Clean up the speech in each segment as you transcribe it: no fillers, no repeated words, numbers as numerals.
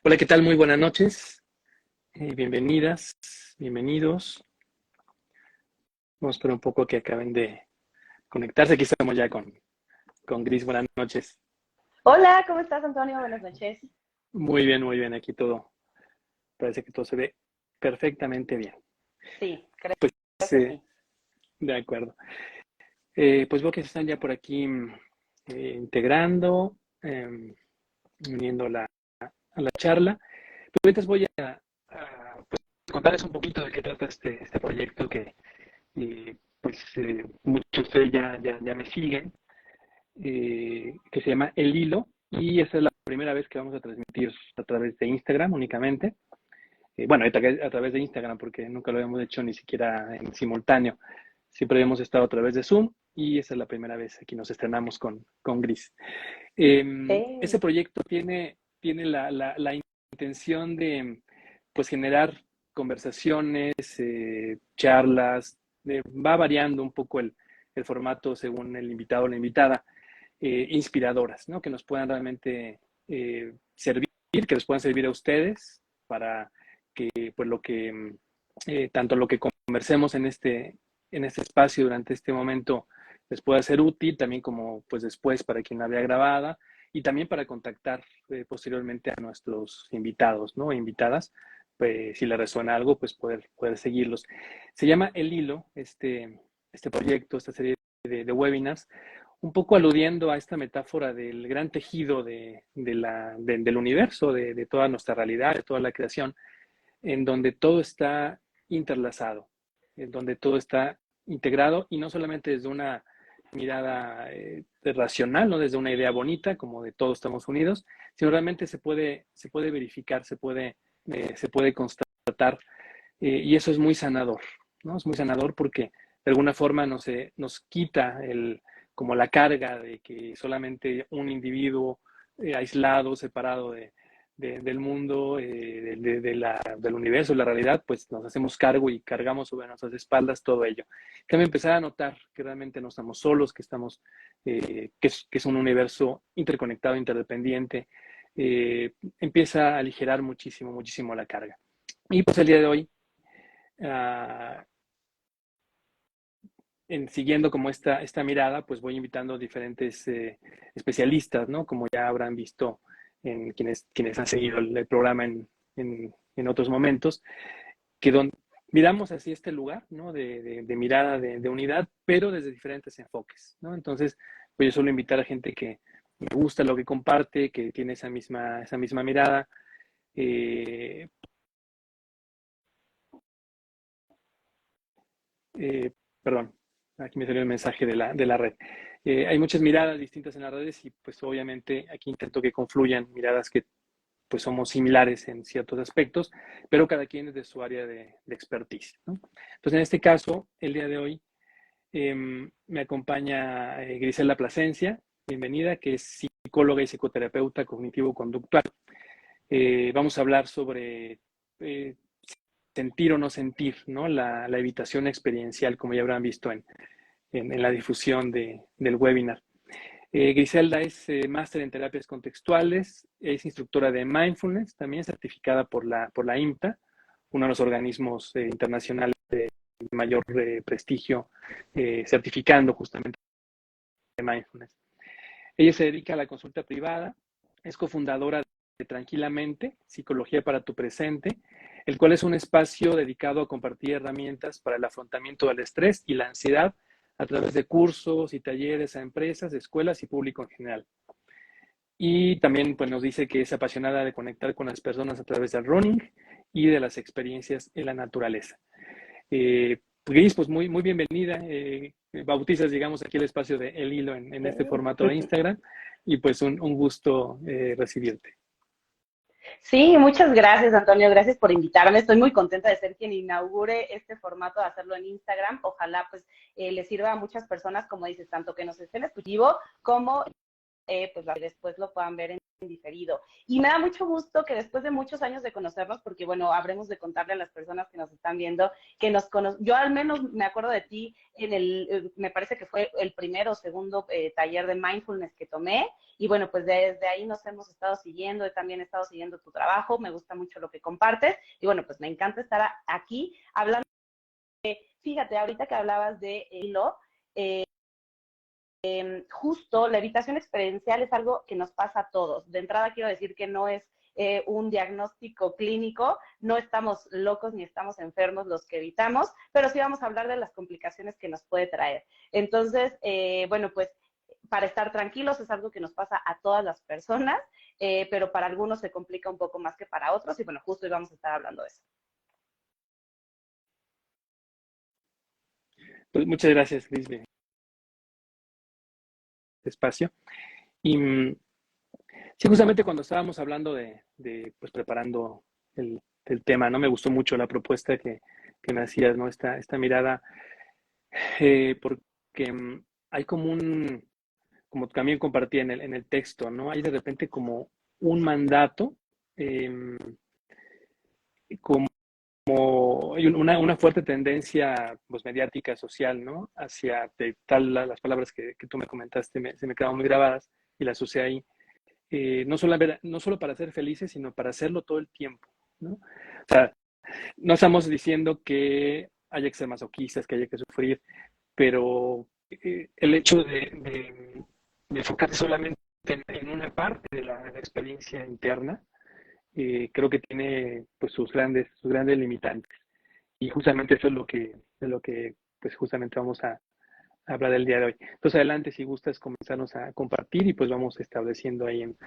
Hola, ¿qué tal? Muy buenas noches. Bienvenidas, bienvenidos. Vamos a esperar un poco que acaben de conectarse. Aquí estamos ya con Gris. Buenas noches. Hola, ¿cómo estás, Antonio? Buenas noches. Muy bien, muy bien. Aquí todo, parece que todo se ve perfectamente bien. Sí, creo Pues, que sí. de acuerdo. Pues veo que se están ya por aquí integrando, uniendo a la charla. Pues mientras voy pues, contarles un poquito de qué trata este proyecto que muchos de ustedes ya me siguen, que se llama El Hilo, y esta es la primera vez que vamos a transmitir a través de Instagram únicamente. Bueno, a través de Instagram, porque nunca lo habíamos hecho ni siquiera en simultáneo. Siempre habíamos estado a través de Zoom y esta es la primera vez que nos estrenamos con Gris. Ese Eh, proyecto tiene la intención de pues generar conversaciones, charlas, va variando un poco el formato según el invitado o la invitada, inspiradoras, ¿no? Que nos puedan realmente servir, que les puedan servir a ustedes para que pues lo que tanto lo que conversemos en este espacio durante este momento les pueda ser útil, también como pues después para quien la vea grabada y también para contactar posteriormente a nuestros invitados, ¿no? E invitadas, pues si les resuena algo, pues poder seguirlos. Se llama El Hilo, este proyecto, esta serie de webinars, un poco aludiendo a esta metáfora del gran tejido del universo, de toda nuestra realidad, de toda la creación, en donde todo está interlazado, en donde todo está integrado y no solamente desde una mirada racional, no desde una idea bonita, como de todos estamos unidos, sino realmente se puede verificar, se puede constatar, y eso es muy sanador, ¿no? Es muy sanador porque de alguna forma nos quita como la carga de que solamente un individuo aislado, separado del mundo, del universo, de la realidad, pues nos hacemos cargo y cargamos sobre nuestras espaldas todo ello. Que me empezar a notar que realmente no estamos solos, que es un universo interconectado, interdependiente, empieza a aligerar muchísimo, muchísimo la carga. Y pues el día de hoy, uh, siguiendo como esta mirada, pues voy invitando a diferentes especialistas, ¿no? Como ya habrán visto en quienes han seguido el programa en otros momentos, que miramos hacia este lugar, ¿no? De mirada de unidad, pero desde diferentes enfoques, ¿no? Entonces, pues yo suelo invitar a gente que me gusta lo que comparte, que tiene esa misma mirada. Eh, eh, Perdón, aquí me salió el mensaje de la red. Hay muchas miradas distintas en las redes y pues obviamente aquí intento que confluyan miradas que pues somos similares en ciertos aspectos, pero cada quien es de su área de expertise, ¿no? Entonces en este caso, el día de hoy me acompaña Grisela Plasencia, bienvenida, que es psicóloga y psicoterapeuta cognitivo-conductual. Vamos a hablar sobre eh, sentir o no sentir, ¿no? La evitación experiencial, como ya habrán visto en la difusión del webinar. Griselda es máster en terapias contextuales, es instructora de mindfulness, también certificada por la IMTA, uno de los organismos internacionales de mayor prestigio, certificando justamente de mindfulness. Ella se dedica a la consulta privada, es cofundadora de Tranquilamente, Psicología para tu Presente, el cual es un espacio dedicado a compartir herramientas para el afrontamiento del estrés y la ansiedad a través de cursos y talleres a empresas, escuelas y público en general. Y también pues, nos dice que es apasionada de conectar con las personas a través del running y de las experiencias en la naturaleza. Gris, pues muy bienvenida. Bautizas, digamos, aquí el espacio de El Hilo en este formato de Instagram y pues un gusto recibirte. Sí, muchas gracias, Antonio. Gracias por invitarme. Estoy muy contenta de ser quien inaugure este formato de hacerlo en Instagram. Ojalá pues le sirva a muchas personas, como dices, tanto que nos estén escuchando como pues después lo puedan ver en diferido. Y me da mucho gusto que después de muchos años de conocernos, porque bueno, habremos de contarle a las personas que nos están viendo, que yo al menos me acuerdo de ti me parece que fue el primero o segundo taller de mindfulness que tomé, y bueno, pues desde ahí nos hemos estado siguiendo, he también estado siguiendo tu trabajo, me gusta mucho lo que compartes, y bueno, pues me encanta estar aquí hablando. Fíjate, ahorita que hablabas de hilo, justo la evitación experiencial es algo que nos pasa a todos. De entrada quiero decir que no es un diagnóstico clínico, no estamos locos ni estamos enfermos los que evitamos, pero sí vamos a hablar de las complicaciones que nos puede traer. Entonces, bueno, pues para estar tranquilos es algo que nos pasa a todas las personas, pero para algunos se complica un poco más que para otros y bueno, justo hoy vamos a estar hablando de eso. Pues muchas gracias, Lisbeth, espacio. Y sí, justamente cuando estábamos hablando pues preparando el tema, ¿no? Me gustó mucho la propuesta que me hacías, ¿no? Esta mirada, porque hay como también compartí en el texto, ¿no? Hay de repente como un mandato, eh, como hay una fuerte tendencia pues, mediática, social, ¿no? Hacia las palabras que tú me comentaste, se me quedaron muy grabadas y las usé ahí. No solo para ser felices, sino para hacerlo todo el tiempo, ¿no? O sea, no estamos diciendo que haya que ser masoquistas, que haya que sufrir, pero el hecho de enfocarse solamente en una parte de la experiencia interna, creo que tiene pues sus grandes limitantes. Y justamente eso es lo que pues justamente vamos a hablar el día de hoy. Entonces adelante, si gustas comenzarnos a compartir y pues vamos estableciendo ahí en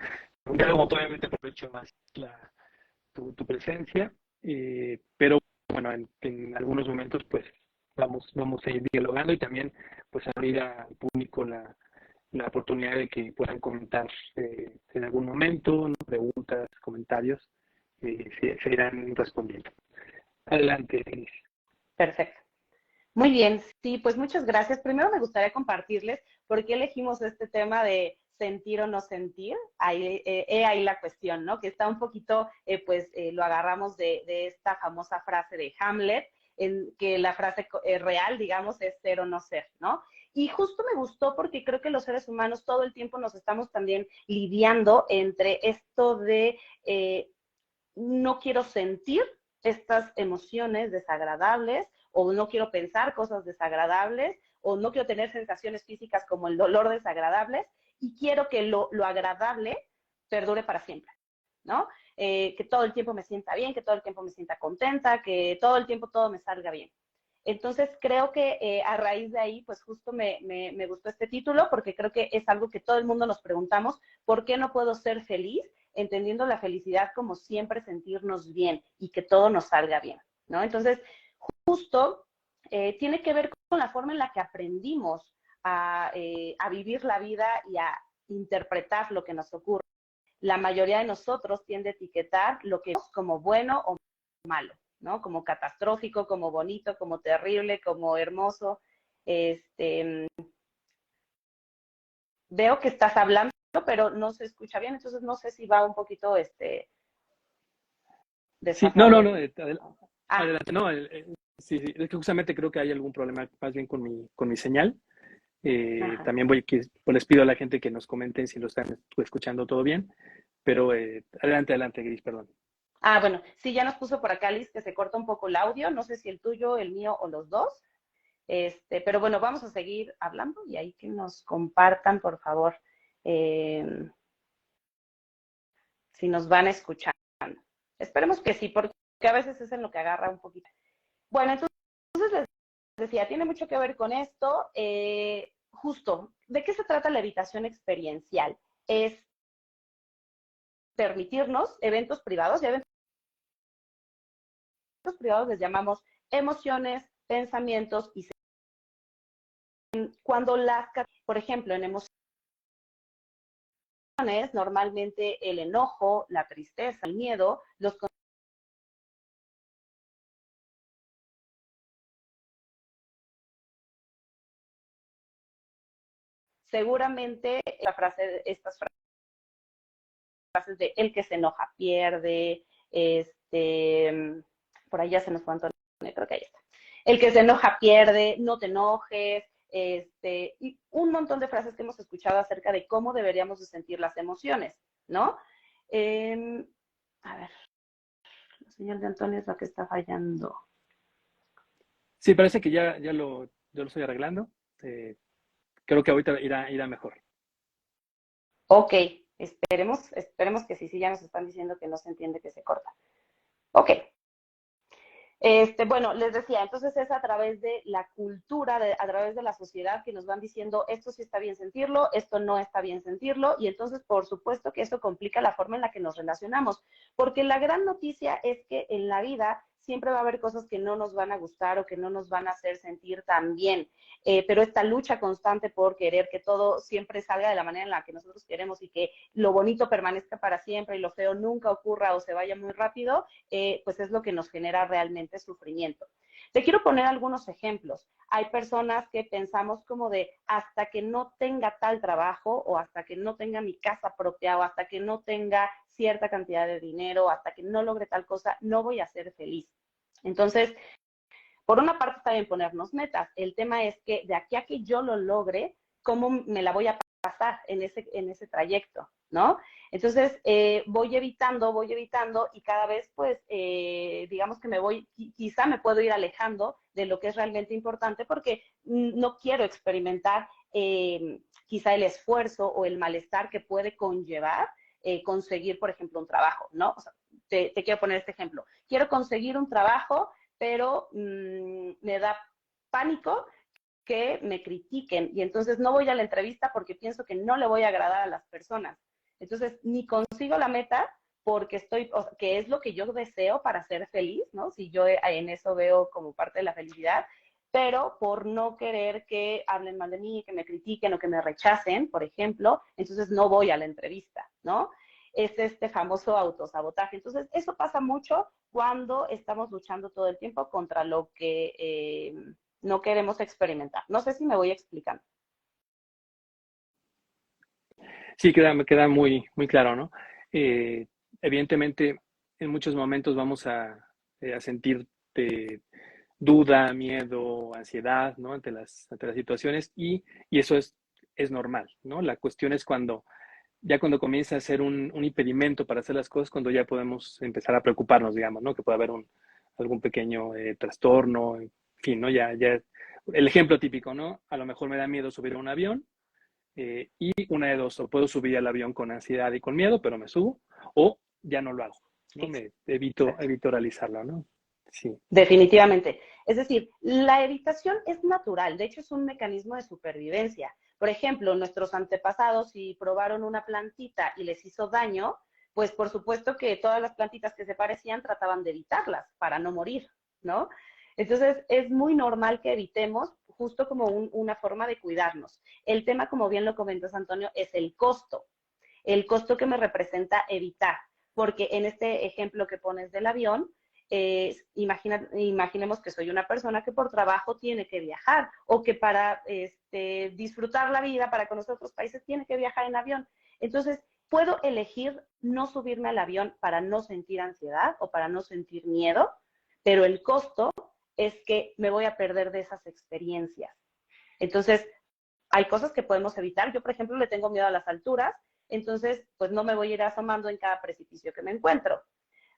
un diálogo. Obviamente aprovecho más tu presencia, pero bueno, en algunos momentos pues vamos a ir dialogando y también pues abrir al público la oportunidad de que puedan comentar en algún momento, ¿no? Preguntas, comentarios, se irán respondiendo. Adelante, Denise. Perfecto. Muy bien, sí, pues muchas gracias. Primero me gustaría compartirles por qué elegimos este tema de sentir o no sentir. Ahí la cuestión, ¿no? Que está un poquito, lo agarramos de esta famosa frase de Hamlet, en que la frase real, digamos, es ser o no ser, ¿no? Y justo me gustó porque creo que los seres humanos todo el tiempo nos estamos también lidiando entre esto de no quiero sentir estas emociones desagradables o no quiero pensar cosas desagradables o no quiero tener sensaciones físicas como el dolor desagradables y quiero que lo agradable perdure para siempre, ¿no? Que todo el tiempo me sienta bien, que todo el tiempo me sienta contenta, que todo el tiempo todo me salga bien. Entonces creo que a raíz de ahí, pues justo me gustó este título porque creo que es algo que todo el mundo nos preguntamos, ¿por qué no puedo ser feliz? Entendiendo la felicidad como siempre sentirnos bien y que todo nos salga bien, ¿no? Entonces, justo tiene que ver con la forma en la que aprendimos a vivir la vida y a interpretar lo que nos ocurre. La mayoría de nosotros tiende a etiquetar lo que es como bueno o malo, ¿no? Como catastrófico, como bonito, como terrible, como hermoso. Veo que estás hablando, pero no se escucha bien, entonces no sé si va un poquito Sí, no, no, desfasado. no, Ah, adelante, no, sí, sí, es que justamente creo que hay algún problema más bien con mi señal. ajá. También pues les pido a la gente que nos comenten si lo están escuchando todo bien, pero adelante, Gris, perdón. Bueno, sí, ya nos puso por acá Liz que se corta un poco el audio, no sé si el tuyo, el mío o los dos. Pero bueno, vamos a seguir hablando y ahí que nos compartan, por favor, eh, si nos van escuchando. Esperemos que sí, porque a veces es en lo que agarra un poquito. Bueno, entonces les decía, tiene mucho que ver con esto. Justo, ¿de qué se trata la evitación experiencial? Es permitirnos eventos privados, y eventos privados les llamamos emociones, pensamientos y cuando por ejemplo, en emociones, normalmente el enojo, la tristeza, el miedo, los seguramente estas frases de el que se enoja pierde, por ahí ya se nos fue Antonio, creo que ahí está. El que se enoja pierde, no te enojes, y un montón de frases que hemos escuchado acerca de cómo deberíamos de sentir las emociones, ¿no? A ver, la señal de Antonio es la que está fallando. Sí, parece que ya lo estoy arreglando. Creo que ahorita irá mejor. Ok, esperemos que sí, ya nos están diciendo que no se entiende, que se corta. Ok. Bueno, les decía, entonces es a través de la cultura, a través de la sociedad que nos van diciendo esto sí está bien sentirlo, esto no está bien sentirlo, y entonces por supuesto que eso complica la forma en la que nos relacionamos, porque la gran noticia es que en la vida siempre va a haber cosas que no nos van a gustar o que no nos van a hacer sentir tan bien, pero esta lucha constante por querer que todo siempre salga de la manera en la que nosotros queremos y que lo bonito permanezca para siempre y lo feo nunca ocurra o se vaya muy rápido, pues es lo que nos genera realmente sufrimiento. Te quiero poner algunos ejemplos. Hay personas que pensamos como de hasta que no tenga tal trabajo o hasta que no tenga mi casa propia o hasta que no tenga cierta cantidad de dinero, hasta que no logre tal cosa, no voy a ser feliz. Entonces, por una parte está bien ponernos metas. El tema es que de aquí a que yo lo logre, ¿cómo me la voy a pasar en ese trayecto? ¿No? Entonces, voy evitando y cada vez, pues, digamos que quizá me puedo ir alejando de lo que es realmente importante porque no quiero experimentar quizá el esfuerzo o el malestar que puede conllevar conseguir, por ejemplo, un trabajo, ¿no? O sea, te quiero poner este ejemplo. Quiero conseguir un trabajo, pero me da pánico que me critiquen y entonces no voy a la entrevista porque pienso que no le voy a agradar a las personas. Entonces, ni consigo la meta porque que es lo que yo deseo para ser feliz, ¿no? Si yo en eso veo como parte de la felicidad, pero por no querer que hablen mal de mí, que me critiquen o que me rechacen, por ejemplo, entonces no voy a la entrevista, ¿no? Es este famoso autosabotaje. Entonces, eso pasa mucho cuando estamos luchando todo el tiempo contra lo que no queremos experimentar. No sé si me voy explicando. Sí, me queda muy claro, ¿no? Evidentemente, en muchos momentos vamos a sentir duda, miedo, ansiedad, ¿no? Ante las situaciones y eso es normal, ¿no? La cuestión es cuando comienza a ser un impedimento para hacer las cosas, cuando ya podemos empezar a preocuparnos, digamos, ¿no? Que puede haber algún pequeño trastorno, en fin, ¿no? El ejemplo típico, ¿no? A lo mejor me da miedo subir a un avión y una de dos, o puedo subir al avión con ansiedad y con miedo, pero me subo, o ya no lo hago, ¿no? Evito realizarlo, ¿no? Sí. Definitivamente. Es decir, la evitación es natural, de hecho es un mecanismo de supervivencia. Por ejemplo, nuestros antepasados, si probaron una plantita y les hizo daño, pues por supuesto que todas las plantitas que se parecían trataban de evitarlas para no morir, ¿no? Entonces, es muy normal que evitemos justo como una forma de cuidarnos. El tema, como bien lo comentas, Antonio, es el costo que me representa evitar, porque en este ejemplo que pones del avión, imaginemos que soy una persona que por trabajo tiene que viajar o que para disfrutar la vida, para conocer otros países, tiene que viajar en avión. Entonces, puedo elegir no subirme al avión para no sentir ansiedad o para no sentir miedo, pero el costo es que me voy a perder de esas experiencias. Entonces, hay cosas que podemos evitar. Yo, por ejemplo, le tengo miedo a las alturas, entonces, pues no me voy a ir asomando en cada precipicio que me encuentro.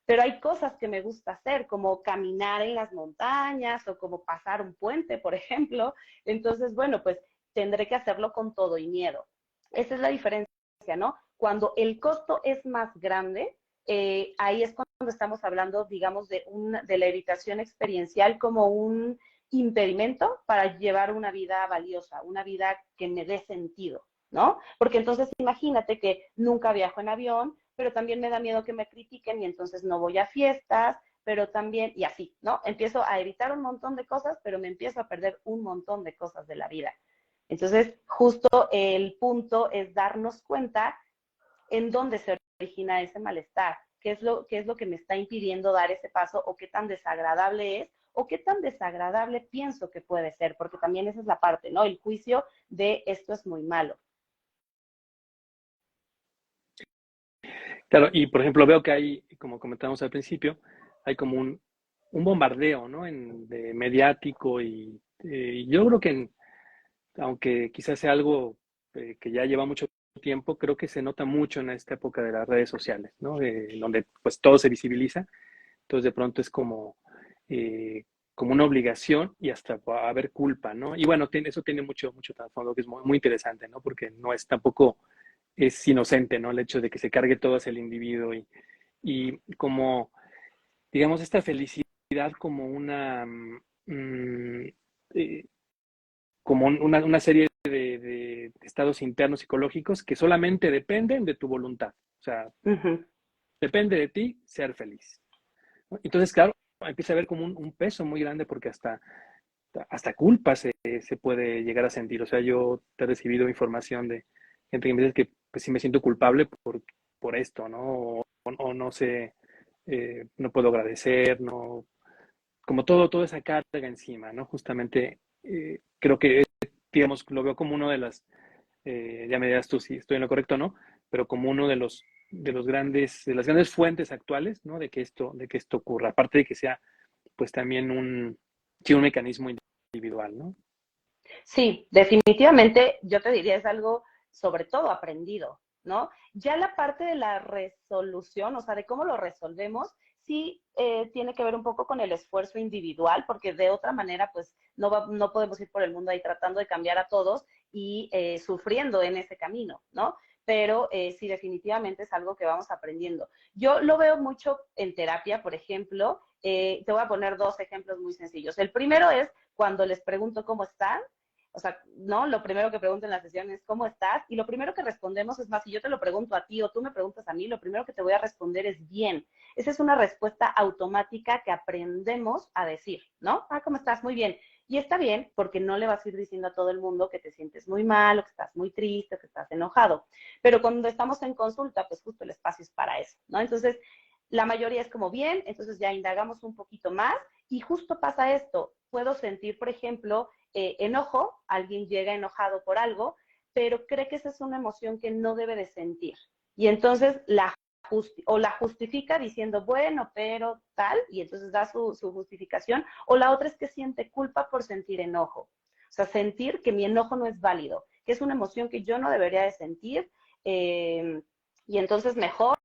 Pero hay cosas que me gusta hacer, como caminar en las montañas o como pasar un puente, por ejemplo. Entonces, bueno, pues tendré que hacerlo con todo y miedo. Esa es la diferencia, ¿no? Cuando el costo es más grande, ahí es cuando estamos hablando, digamos, de la evitación experiencial como un impedimento para llevar una vida valiosa, una vida que me dé sentido, ¿no? Porque entonces imagínate que nunca viajo en avión, pero también me da miedo que me critiquen y entonces no voy a fiestas, pero también, y así, ¿no? Empiezo a evitar un montón de cosas, pero me empiezo a perder un montón de cosas de la vida. Entonces, justo el punto es darnos cuenta en dónde se origina ese malestar, qué es lo que me está impidiendo dar ese paso o qué tan desagradable es o qué tan desagradable pienso que puede ser, porque también esa es la parte, ¿no? El juicio de esto es muy malo. Claro, y por ejemplo veo que hay, como comentamos al principio, hay como un bombardeo, ¿no? De mediático y yo creo que aunque quizás sea algo que ya lleva mucho tiempo, creo que se nota mucho en esta época de las redes sociales, ¿no? Donde pues todo se visibiliza, entonces de pronto es como una obligación y hasta va a haber culpa, ¿no? Y bueno, eso tiene mucho trasfondo que es muy interesante, ¿no? Porque no es tampoco, es inocente, ¿no? El hecho de que se cargue todo hacia el individuo y como, digamos, esta felicidad como mm, eh, como una serie de estados internos psicológicos que solamente dependen de tu voluntad. O sea, Ujú. depende de ti ser feliz, ¿no? Entonces, claro, empieza a haber como un peso muy grande porque hasta culpa se puede llegar a sentir. O sea, yo te he recibido información de gente que me dice que pues sí me siento culpable por esto, ¿no? O no sé, no puedo agradecer, no, como toda esa carga encima, ¿no? Justamente creo que, digamos, lo veo como uno de ya me dirás tú si estoy en lo correcto o no, pero como uno de las grandes fuentes actuales, ¿no? De que esto ocurra, aparte de que sea, pues también sí, un mecanismo individual, ¿no? Sí, definitivamente yo te diría es algo sobre todo aprendido, ¿no? Ya la parte de la resolución, o sea, de cómo lo resolvemos, sí tiene que ver un poco con el esfuerzo individual, porque de otra manera, pues no podemos ir por el mundo ahí tratando de cambiar a todos y sufriendo en ese camino, ¿no? Pero sí, definitivamente es algo que vamos aprendiendo. Yo lo veo mucho en terapia, por ejemplo. Te voy a poner dos ejemplos muy sencillos. El primero es cuando les pregunto cómo están, o sea, ¿no? Lo primero que pregunto en la sesión es ¿cómo estás? Y lo primero que respondemos es más, si yo te lo pregunto a ti o tú me preguntas a mí, lo primero que te voy a responder es bien. Esa es una respuesta automática que aprendemos a decir, ¿no? Ah, ¿cómo estás? Muy bien. Y está bien porque no le vas a ir diciendo a todo el mundo que te sientes muy mal o que estás muy triste o que estás enojado. Pero cuando estamos en consulta, pues justo el espacio es para eso, ¿no? Entonces, la mayoría es como bien, entonces ya indagamos un poquito más y justo pasa esto. Puedo sentir, por ejemplo, enojo, alguien llega enojado por algo, pero cree que esa es una emoción que no debe de sentir. Y entonces la justifica diciendo, bueno, pero tal, y entonces da su justificación, o la otra es que siente culpa por sentir enojo. O sea, sentir que mi enojo no es válido, que es una emoción que yo no debería de sentir, eh, y entonces mejor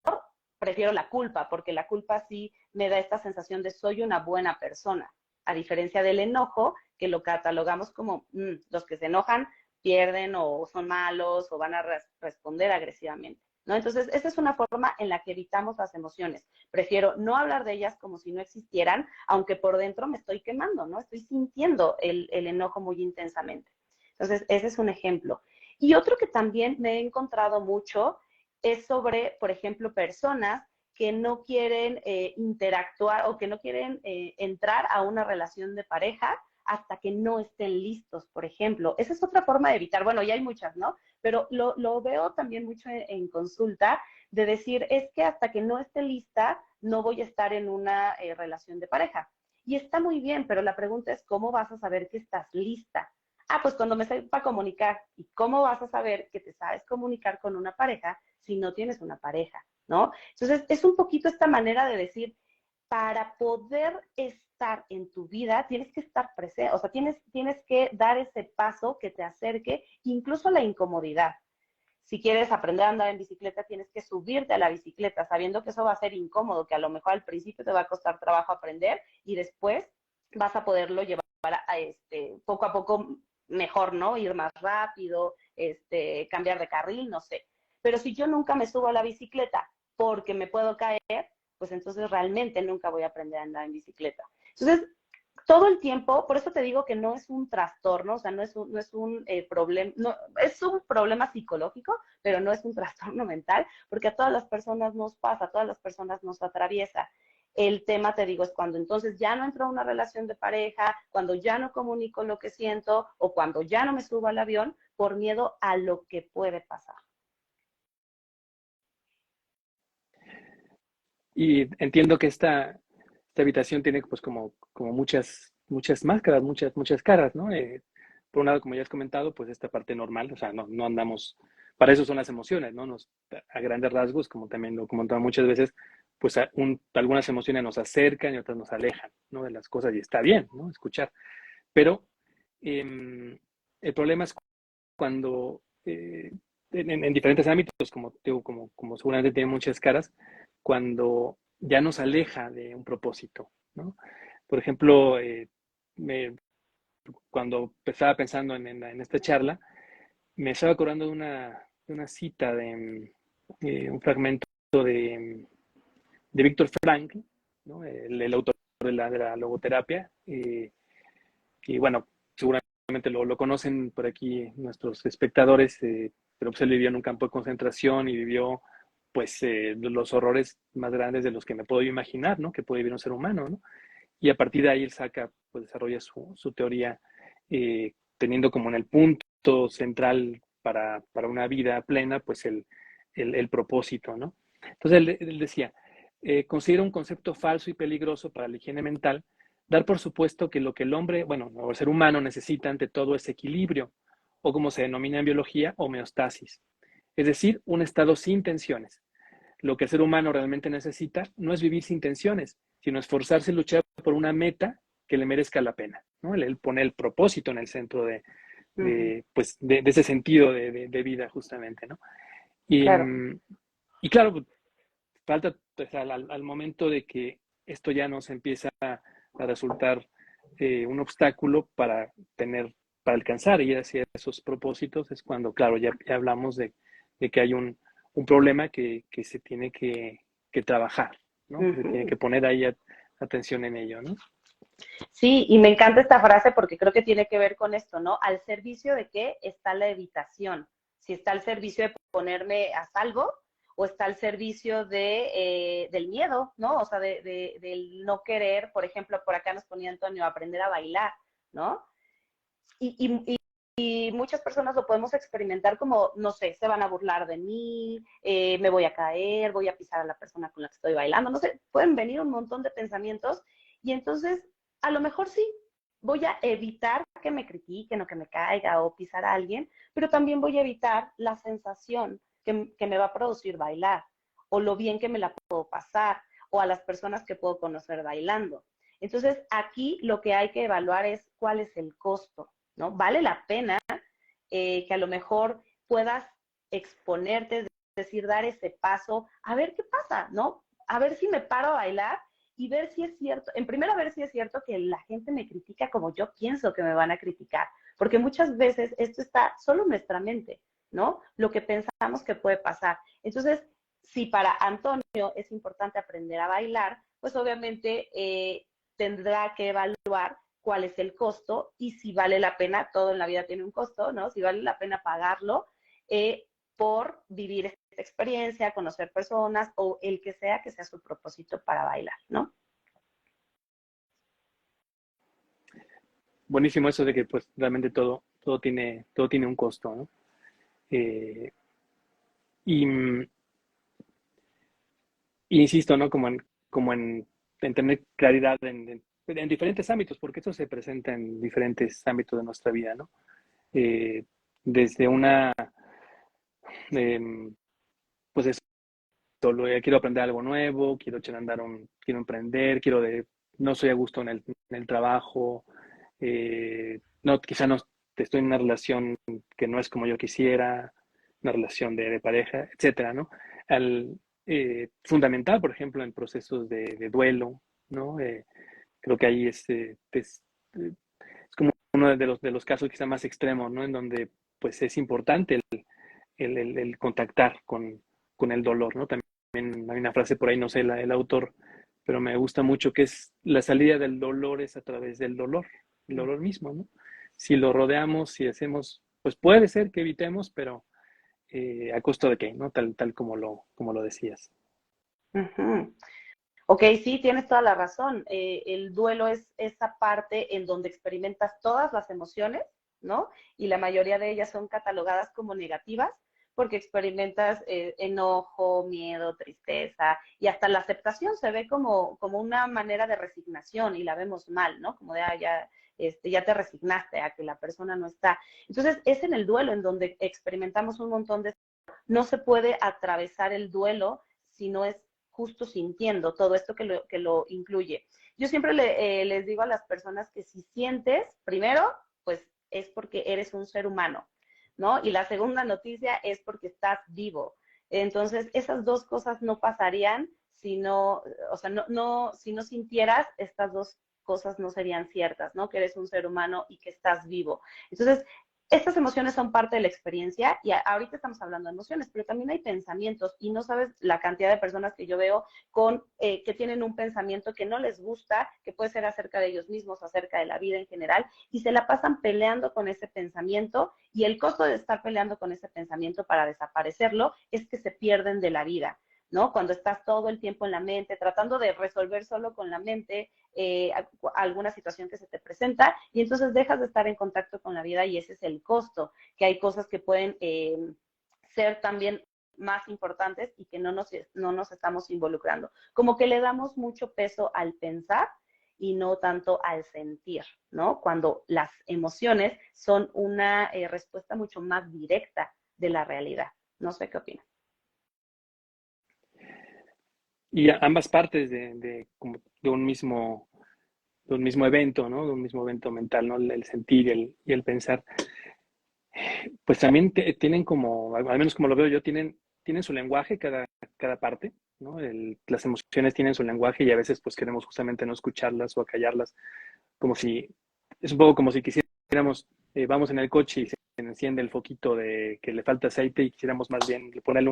prefiero la culpa, porque la culpa sí me da esta sensación de soy una buena persona, a diferencia del enojo, que lo catalogamos como los que se enojan pierden o son malos o van a responder agresivamente, ¿no? Entonces, esta es una forma en la que evitamos las emociones. Prefiero no hablar de ellas como si no existieran, aunque por dentro me estoy quemando, ¿no? Estoy sintiendo el enojo muy intensamente. Entonces, ese es un ejemplo. Y otro que también me he encontrado mucho es sobre, por ejemplo, personas que no quieren interactuar o que no quieren entrar a una relación de pareja hasta que no estén listos, por ejemplo. Esa es otra forma de evitar, bueno, ya hay muchas, ¿no? Pero lo veo también mucho en consulta, de decir, es que hasta que no esté lista, no voy a estar en una relación de pareja. Y está muy bien, pero la pregunta es, ¿cómo vas a saber que estás lista? Ah, pues cuando me sepa comunicar. ¿Y cómo vas a saber que te sabes comunicar con una pareja si no tienes una pareja? ¿No? Entonces, es un poquito esta manera de decir, para poder estar en tu vida, tienes que estar presente, o sea, tienes que dar ese paso que te acerque incluso a la incomodidad. Si quieres aprender a andar en bicicleta, tienes que subirte a la bicicleta, sabiendo que eso va a ser incómodo, que a lo mejor al principio te va a costar trabajo aprender y después vas a poderlo llevar poco a poco mejor, ¿no? Ir más rápido, cambiar de carril, no sé. Pero si yo nunca me subo a la bicicleta porque me puedo caer, pues entonces realmente nunca voy a aprender a andar en bicicleta. Entonces, todo el tiempo, por eso te digo que no es un trastorno, o sea, no es un problema, no, es un problema psicológico, pero no es un trastorno mental, porque a todas las personas nos pasa, a todas las personas nos atraviesa. El tema, te digo, es cuando entonces ya no entro a una relación de pareja, cuando ya no comunico lo que siento o cuando ya no me subo al avión por miedo a lo que puede pasar. Y entiendo que esta esta habitación tiene pues como muchas máscaras, muchas caras, ¿no? Por un lado, como ya has comentado, pues esta parte normal, o sea, no andamos, para eso son las emociones, ¿no? A grandes rasgos, como también lo comentaba muchas veces, pues algunas emociones nos acercan y otras nos alejan, ¿no? De las cosas, y está bien, ¿no? Escuchar. Pero el problema es cuando en diferentes ámbitos, como digo, como seguramente tiene muchas caras, cuando ya nos aleja de un propósito, ¿no? Por ejemplo, cuando estaba pensando en esta charla, me estaba acordando de una cita de un fragmento de Víctor Frankl, ¿no? El autor de la logoterapia, que bueno, seguramente lo conocen por aquí nuestros espectadores, pero pues él vivió en un campo de concentración y vivió pues los horrores más grandes de los que me puedo imaginar, ¿no? Que puede vivir un ser humano, ¿no? Y a partir de ahí él pues desarrolla su teoría, teniendo como en el punto central para una vida plena, pues el propósito, ¿no? Entonces él decía, considera un concepto falso y peligroso para la higiene mental dar por supuesto que lo que el hombre, bueno, o el ser humano necesita ante todo es equilibrio, o como se denomina en biología, homeostasis, es decir, un estado sin tensiones. Lo que el ser humano realmente necesita no es vivir sin tensiones, sino esforzarse y luchar por una meta que le merezca la pena, ¿no? Él pone el propósito en el centro pues, de ese sentido de vida, justamente, ¿no? Y, Claro. y claro, falta pues, al momento de que esto ya nos empieza a resultar un obstáculo para alcanzar y ir hacia esos propósitos, es cuando, claro, ya hablamos de que hay un problema que se tiene que trabajar, ¿no? Que se tiene que poner ahí atención en ello, ¿no? Sí, y me encanta esta frase porque creo que tiene que ver con esto, ¿no? ¿Al servicio de qué está la evitación? Si está al servicio de ponerme a salvo o está al servicio del miedo, ¿no? O sea, del no querer, por ejemplo, por acá nos ponía Antonio, aprender a bailar, ¿no? Y muchas personas lo podemos experimentar como, no sé, se van a burlar de mí, me voy a caer, voy a pisar a la persona con la que estoy bailando, no sé, pueden venir un montón de pensamientos y entonces a lo mejor sí, voy a evitar que me critiquen o que me caiga o pisar a alguien, pero también voy a evitar la sensación que me va a producir bailar o lo bien que me la puedo pasar o a las personas que puedo conocer bailando. Entonces, aquí lo que hay que evaluar es cuál es el costo, ¿no? Vale la pena que a lo mejor puedas exponerte, es decir, dar ese paso, a ver qué pasa, ¿no? A ver si me paro a bailar y ver si es cierto, en primera ver si es cierto que la gente me critica como yo pienso que me van a criticar, porque muchas veces esto está solo en nuestra mente, ¿no? Lo que pensamos que puede pasar. Entonces, si para Antonio es importante aprender a bailar, pues obviamente tendrá que evaluar cuál es el costo y si vale la pena, todo en la vida tiene un costo, ¿no? Si vale la pena pagarlo por vivir esta experiencia, conocer personas o el que sea su propósito para bailar, ¿no? Buenísimo eso de que pues realmente todo tiene un costo, ¿no? Eh, y, insisto, ¿no? En tener claridad en diferentes ámbitos, porque eso se presenta en diferentes ámbitos de nuestra vida, ¿no? Eh, desde eh, pues eso, quiero aprender algo nuevo, quiero emprender, no soy a gusto en el trabajo, no, quizá no estoy en una relación que no es como yo quisiera, una relación de pareja, etcétera, ¿no? Al, Fundamental, por ejemplo, en procesos de duelo, ¿no? Creo que ahí es como uno de los casos quizá más extremos, ¿no? En donde pues es importante el contactar con el dolor, ¿no? También hay una frase por ahí, no sé el autor, pero me gusta mucho que es la salida del dolor es a través del dolor, el dolor mismo, ¿no? Si lo rodeamos, si hacemos, pues puede ser que evitemos, pero a costo de qué, ¿no? Tal como lo decías. Uh-huh. Ok, sí, tienes toda la razón. El duelo es esa parte en donde experimentas todas las emociones, ¿no? Y la mayoría de ellas son catalogadas como negativas, porque experimentas enojo, miedo, tristeza, y hasta la aceptación se ve como una manera de resignación y la vemos mal, ¿no? Como de, ya, ya te resignaste a que la persona no está. Entonces, es en el duelo en donde experimentamos un montón de... No se puede atravesar el duelo si no es justo sintiendo todo esto que lo incluye. Yo siempre les digo a las personas que si sientes, primero, pues es porque eres un ser humano, ¿no? Y la segunda noticia es porque estás vivo. Entonces, esas dos cosas no pasarían si no, o sea, si no sintieras, estas dos cosas no serían ciertas, ¿no? Que eres un ser humano y que estás vivo. Entonces, estas emociones son parte de la experiencia y ahorita estamos hablando de emociones, pero también hay pensamientos y no sabes la cantidad de personas que yo veo que tienen un pensamiento que no les gusta, que puede ser acerca de ellos mismos, acerca de la vida en general, y se la pasan peleando con ese pensamiento y el costo de estar peleando con ese pensamiento para desaparecerlo es que se pierden de la vida, ¿no? Cuando estás todo el tiempo en la mente, tratando de resolver solo con la mente alguna situación que se te presenta, y entonces dejas de estar en contacto con la vida y ese es el costo, que hay cosas que pueden ser también más importantes y que no nos estamos involucrando. Como que le damos mucho peso al pensar y no tanto al sentir, ¿no? Cuando las emociones son una respuesta mucho más directa de la realidad. No sé qué opinas. Y ambas partes como de un mismo evento, ¿no? De un mismo evento mental, ¿no? El sentir y el pensar, pues también tienen como, al menos como lo veo yo, tienen su lenguaje cada parte, ¿no? Las emociones tienen su lenguaje y a veces pues queremos justamente no escucharlas o acallarlas, como si, es un poco como si quisiéramos, vamos en el coche y se enciende el foquito de que le falta aceite y quisiéramos más bien ponerle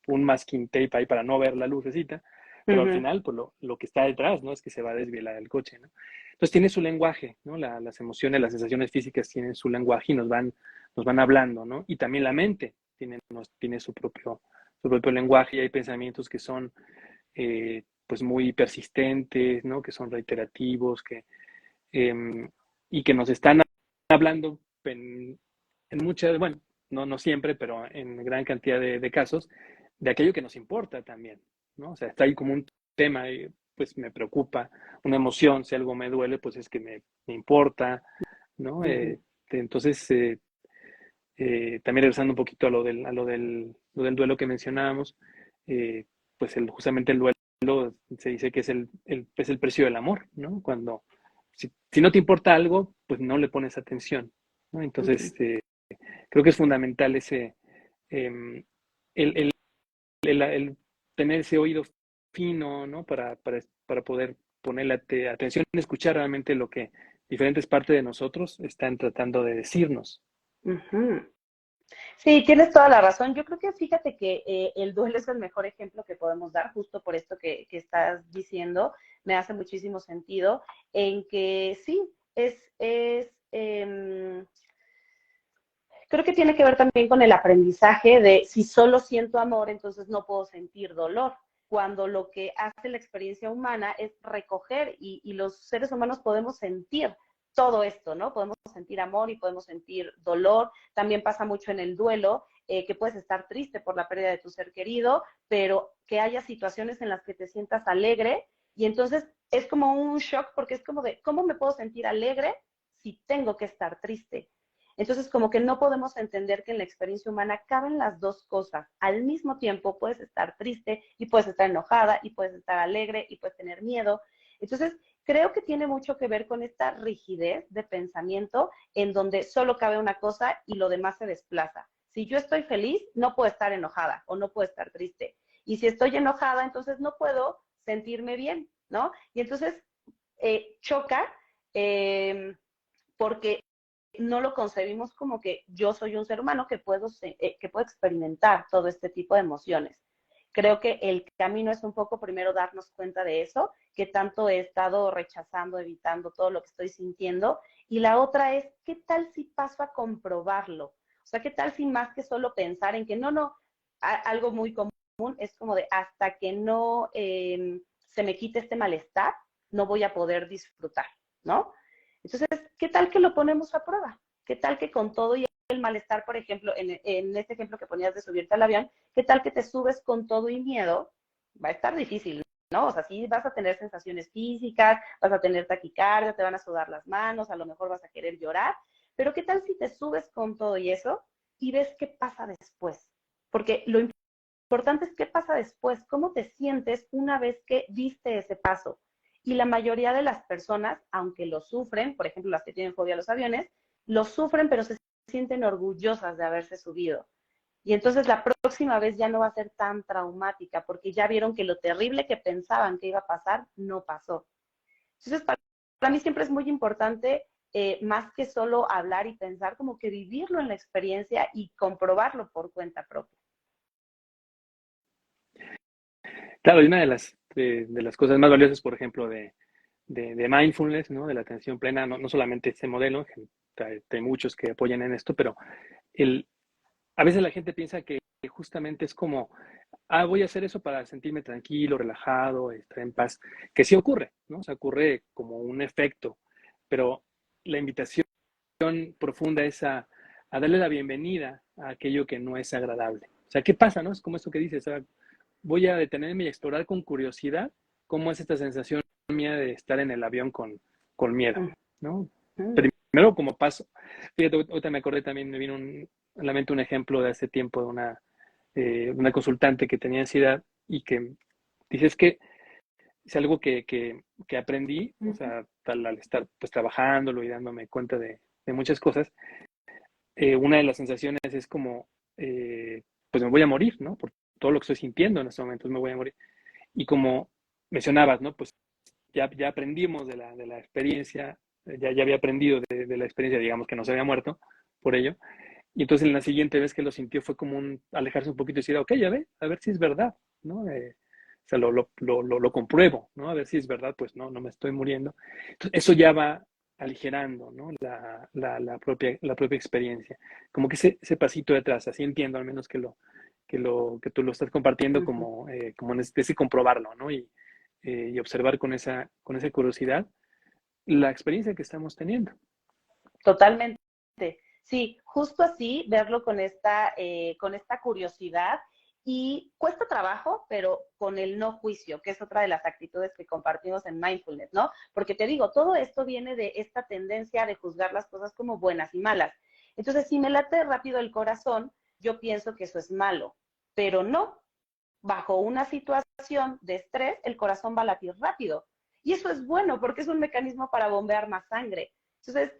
un masking tape ahí para no ver la lucecita, pero al final, pues lo que está detrás, ¿no? Es que se va a desvielar el coche, ¿no? Entonces tiene su lenguaje, ¿no? Las emociones, las sensaciones físicas tienen su lenguaje y nos van hablando, ¿no? Y también la mente tiene su propio lenguaje y hay pensamientos que son, pues, muy persistentes, ¿no? Que son reiterativos, eh, y que nos están hablando en muchas, bueno, no siempre, pero en gran cantidad de casos, de aquello que nos importa también, ¿no? O sea, está ahí como un tema, pues me preocupa, una emoción, si algo me duele, pues es que me importa, ¿no? Entonces, también regresando un poquito a lo del duelo que mencionábamos, eh, pues justamente el duelo se dice que es es el precio del amor, ¿no? Cuando, si no te importa algo, pues no le pones atención, ¿no? Entonces, creo que es fundamental eh, el, el, el tener ese oído fino, ¿no? Para poder ponerle atención y escuchar realmente lo que diferentes partes de nosotros están tratando de decirnos. Sí, tienes toda la razón. Yo creo que fíjate que el duelo es el mejor ejemplo que podemos dar, justo por esto que estás diciendo. Me hace muchísimo sentido en que sí, creo que tiene que ver también con el aprendizaje de si solo siento amor, entonces no puedo sentir dolor. Cuando lo que hace la experiencia humana es recoger y los seres humanos podemos sentir todo esto, ¿no? Podemos sentir amor y podemos sentir dolor. También pasa mucho en el duelo, que puedes estar triste por la pérdida de tu ser querido, pero que haya situaciones en las que te sientas alegre y entonces es como un shock porque es como de, ¿cómo me puedo sentir alegre si tengo que estar triste? Entonces, como que no podemos entender que en la experiencia humana caben las dos cosas. Al mismo tiempo, puedes estar triste y puedes estar enojada y puedes estar alegre y puedes tener miedo. Entonces, creo que tiene mucho que ver con esta rigidez de pensamiento en donde solo cabe una cosa y lo demás se desplaza. Si yo estoy feliz, no puedo estar enojada o no puedo estar triste. Y si estoy enojada, entonces no puedo sentirme bien, ¿no? Y entonces choca porque no lo concebimos como que yo soy un ser humano que puedo experimentar todo este tipo de emociones. Creo que el camino es un poco primero darnos cuenta de eso, que tanto he estado rechazando, evitando todo lo que estoy sintiendo. Y la otra es, ¿qué tal si paso a comprobarlo? O sea, ¿qué tal si más que solo pensar en que algo muy común es como de hasta que no se me quite este malestar, no voy a poder disfrutar, ¿no? Entonces, ¿qué tal que lo ponemos a prueba? ¿Qué tal que con todo y el malestar, por ejemplo, en este ejemplo que ponías de subirte al avión, qué tal que te subes con todo y miedo? Va a estar difícil, ¿no? O sea, sí vas a tener sensaciones físicas, vas a tener taquicardia, te van a sudar las manos, a lo mejor vas a querer llorar, pero ¿qué tal si te subes con todo y eso y ves qué pasa después? Porque lo importante es qué pasa después, cómo te sientes una vez que diste ese paso. Y la mayoría de las personas, aunque lo sufren, por ejemplo, las que tienen fobia a los aviones, lo sufren, pero se sienten orgullosas de haberse subido. Y entonces la próxima vez ya no va a ser tan traumática, porque ya vieron que lo terrible que pensaban que iba a pasar no pasó. Entonces, para mí siempre es muy importante, más que solo hablar y pensar, como que vivirlo en la experiencia y comprobarlo por cuenta propia. Claro, y una de las cosas más valiosas, por ejemplo, de mindfulness, ¿no? De la atención plena, no solamente este modelo, hay muchos que apoyan en esto, pero el, a veces la gente piensa que justamente es como, voy a hacer eso para sentirme tranquilo, relajado, estar en paz, que sí ocurre, ¿no? O sea, ocurre como un efecto, pero la invitación profunda es a darle la bienvenida a aquello que no es agradable. O sea, ¿qué pasa, no? Es como esto que dices, voy a detenerme y explorar con curiosidad cómo es esta sensación mía de estar en el avión con miedo, ¿no? Primero como paso. Fíjate, ahorita me acordé también, me vino a la mente un ejemplo de hace tiempo de una consultante que tenía ansiedad y que dice, es que es algo que aprendí, o sea, al estar pues trabajándolo y dándome cuenta de muchas cosas, una de las sensaciones es como, pues me voy a morir, ¿no? Por todo lo que estoy sintiendo en estos momentos, me voy a morir. Y como mencionabas, ¿no? Pues ya aprendimos de la experiencia, ya había aprendido de la experiencia, digamos que no se había muerto por ello. Y entonces en la siguiente vez que lo sintió fue como alejarse un poquito y decir, ok, ya ve, a ver si es verdad, ¿no? O sea, lo compruebo, ¿no? A ver si es verdad, pues no me estoy muriendo. Entonces, eso ya va aligerando, ¿no? La propia experiencia. Como que ese pasito detrás, así entiendo al menos que tú lo estás compartiendo como en ese comprobarlo, ¿no? Y observar con esa curiosidad la experiencia que estamos teniendo. Totalmente. Sí, justo así, verlo con esta curiosidad y cuesta trabajo, pero con el no juicio, que es otra de las actitudes que compartimos en mindfulness, ¿no? Porque te digo, todo esto viene de esta tendencia de juzgar las cosas como buenas y malas. Entonces, si me late rápido el corazón, yo pienso que eso es malo, pero no. Bajo una situación de estrés, el corazón va a latir rápido. Y eso es bueno porque es un mecanismo para bombear más sangre. Entonces,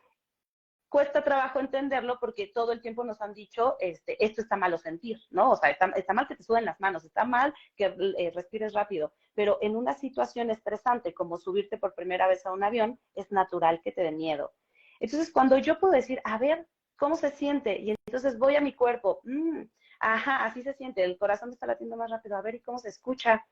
cuesta trabajo entenderlo porque todo el tiempo nos han dicho, esto está malo sentir, ¿no? O sea, está mal que te suben las manos, está mal que respires rápido, pero en una situación estresante como subirte por primera vez a un avión, es natural que te dé miedo. Entonces, cuando yo puedo decir, a ver, ¿cómo se siente? Y entonces voy a mi cuerpo, ajá, así se siente, el corazón está latiendo más rápido, a ver, ¿y cómo se escucha?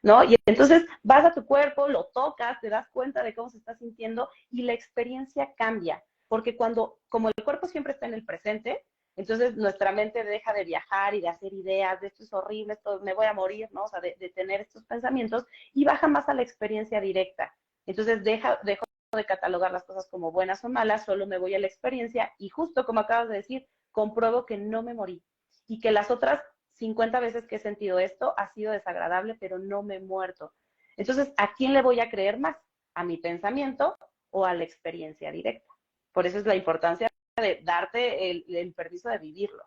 ¿No? Y entonces vas a tu cuerpo, lo tocas, te das cuenta de cómo se está sintiendo y la experiencia cambia porque como el cuerpo siempre está en el presente, entonces nuestra mente deja de viajar y de hacer ideas de esto es horrible, esto me voy a morir, ¿no? O sea, de tener estos pensamientos y baja más a la experiencia directa. Entonces dejo de catalogar las cosas como buenas o malas, solo me voy a la experiencia y justo como acabas de decir, compruebo que no me morí y que las otras 50 veces que he sentido esto ha sido desagradable, pero no me he muerto. Entonces, ¿a quién le voy a creer más? ¿A mi pensamiento o a la experiencia directa? Por eso es la importancia de darte el permiso de vivirlo.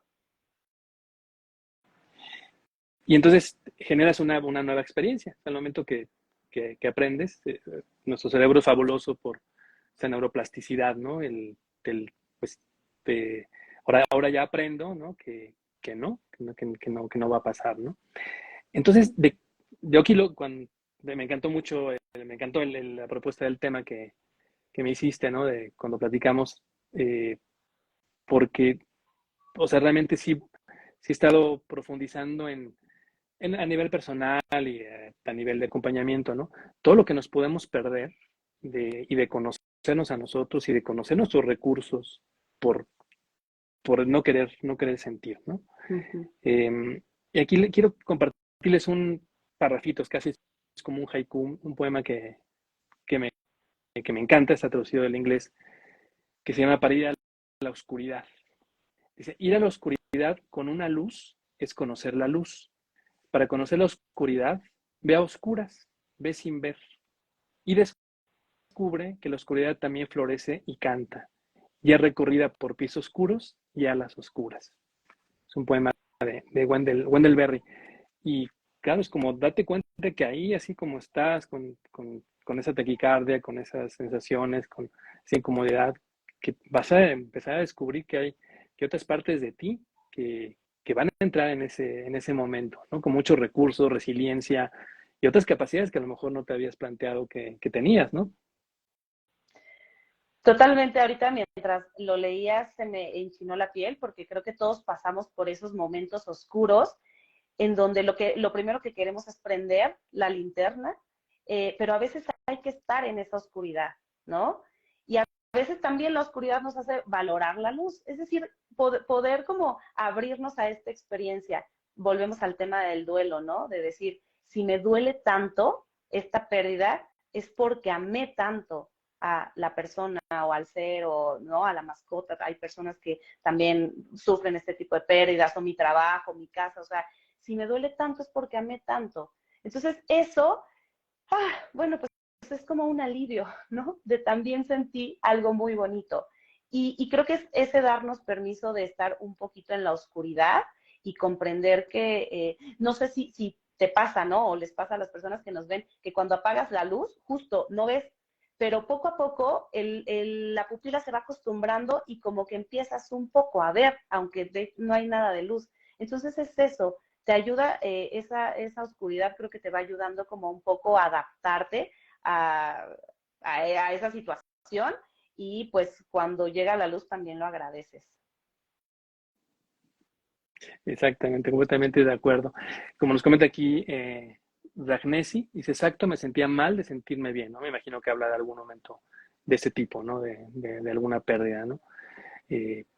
Y entonces generas una nueva experiencia. Al momento que aprendes, nuestro cerebro es fabuloso por esa neuroplasticidad, ¿no? Pues, ahora ya aprendo, ¿no? Que no va a pasar, ¿no? Entonces, yo aquí cuando me encantó mucho, me encantó la propuesta del tema que me hiciste, ¿no? De cuando platicamos, porque, o sea, realmente sí he estado profundizando a nivel personal y a nivel de acompañamiento, ¿no? Todo lo que nos podemos perder y de conocernos a nosotros y de conocer nuestros recursos por, por no querer sentir, ¿no? Y aquí quiero compartirles un parrafito, casi es como un haiku, un poema que me, que me encanta, está traducido del inglés, que se llama Para ir a la oscuridad. Dice, ir a la oscuridad con una luz es conocer la luz. Para conocer la oscuridad, ve a oscuras, ve sin ver. Y descubre que la oscuridad también florece y canta. Y es recorrida por pies oscuros y alas oscuras. Es un poema de Wendell Berry. Y claro, es como date cuenta que ahí, así como estás, con esa taquicardia, con esas sensaciones, con esa incomodidad, que vas a empezar a descubrir que otras partes de ti que van a entrar en ese momento, ¿no? Con muchos recursos, resiliencia y otras capacidades que a lo mejor no te habías planteado que tenías, ¿no? Totalmente, ahorita mientras lo leía se me enchinó la piel porque creo que todos pasamos por esos momentos oscuros en donde lo primero que queremos es prender la linterna, pero a veces hay que estar en esa oscuridad, ¿no? Y a veces también la oscuridad nos hace valorar la luz, es decir, poder como abrirnos a esta experiencia. Volvemos al tema del duelo, ¿no? De decir, si me duele tanto esta pérdida, es porque amé tanto a la persona o al ser o no a la mascota. Hay personas que también sufren este tipo de pérdidas, o mi trabajo, mi casa, o sea, si me duele tanto es porque amé tanto. Entonces, eso, bueno, pues es como un alivio, ¿no? De también sentir algo muy bonito. Y creo que es ese darnos permiso de estar un poquito en la oscuridad y comprender que, no sé si te pasa, ¿no? O les pasa a las personas que nos ven, que cuando apagas la luz, justo no ves, pero poco a poco la pupila se va acostumbrando y como que empiezas un poco a ver, aunque no hay nada de luz. Entonces es eso, te ayuda, esa oscuridad creo que te va ayudando como un poco a adaptarte a, a esa situación y pues cuando llega la luz también lo agradeces. Exactamente, completamente de acuerdo. Como nos comenta aquí Ragnesi, dice, exacto, me sentía mal de sentirme bien, ¿no? Me imagino que habla de algún momento de ese tipo, ¿no? De alguna pérdida, ¿no?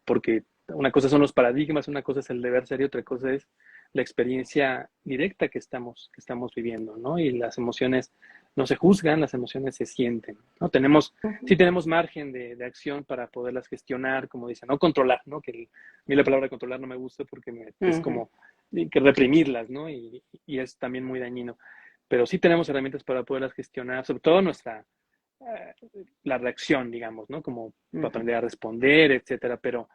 Porque una cosa son los paradigmas, una cosa es el deber ser y otra cosa es la experiencia directa que estamos viviendo, ¿no? Y las emociones no se juzgan, las emociones se sienten, ¿no? Sí tenemos margen de acción para poderlas gestionar, como dicen, no controlar, ¿no? A mí la palabra controlar no me gusta porque es como que reprimirlas, ¿no? Y es también muy dañino. Pero sí tenemos herramientas para poderlas gestionar, sobre todo eh, la reacción, digamos, ¿no? Como aprender a responder, etcétera, pero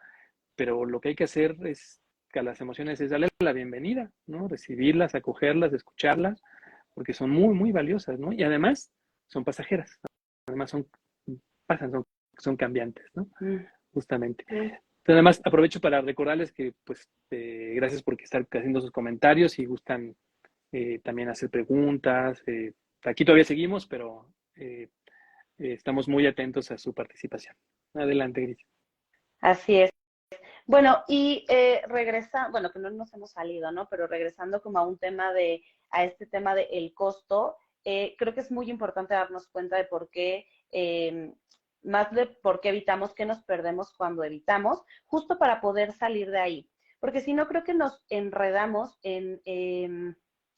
lo que hay que hacer es que a las emociones es darle la bienvenida, ¿no? Recibirlas, acogerlas, escucharlas, porque son muy, muy valiosas, ¿no? Y además son pasajeras, ¿no? Además pasan, son cambiantes, ¿no? Justamente. Entonces, además, aprovecho para recordarles que, pues, gracias por estar haciendo sus comentarios y gustan también hacer preguntas. Aquí todavía seguimos, pero estamos muy atentos a su participación. Adelante, Gris. Así es. Bueno, y bueno, que no nos hemos salido, ¿no? Pero regresando como a un tema a este tema del costo, creo que es muy importante darnos cuenta de por qué, más de por qué evitamos, que nos perdemos cuando evitamos, justo para poder salir de ahí. Porque si no, creo que nos enredamos en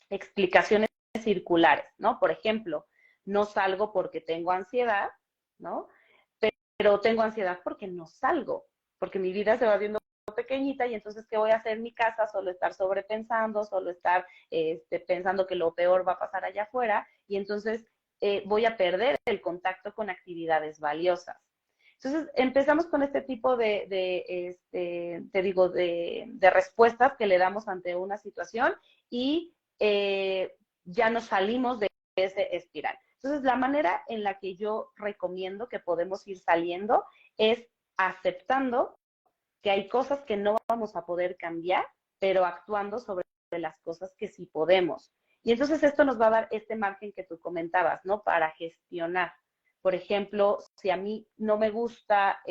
explicaciones circulares, ¿no? Por ejemplo, no salgo porque tengo ansiedad, ¿no? Pero tengo ansiedad porque no salgo, porque mi vida se va viendo pequeñita y entonces, ¿qué voy a hacer en mi casa? Solo estar sobrepensando, solo estar pensando que lo peor va a pasar allá afuera y entonces voy a perder el contacto con actividades valiosas. Entonces, empezamos con este tipo te digo, de respuestas que le damos ante una situación y ya nos salimos de ese espiral. Entonces, la manera en la que yo recomiendo que podemos ir saliendo es aceptando que hay cosas que no vamos a poder cambiar, pero actuando sobre las cosas que sí podemos. Y entonces esto nos va a dar este margen que tú comentabas, ¿no? Para gestionar. Por ejemplo, si a mí no me gusta,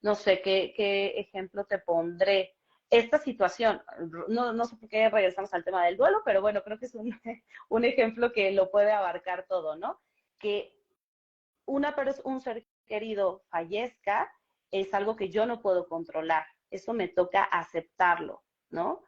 no sé qué ejemplo te pondré. Esta situación, no sé por qué regresamos al tema del duelo, pero bueno, creo que es un ejemplo que lo puede abarcar todo, ¿no? Que un ser querido fallezca es algo que yo no puedo controlar. Eso me toca aceptarlo, ¿no?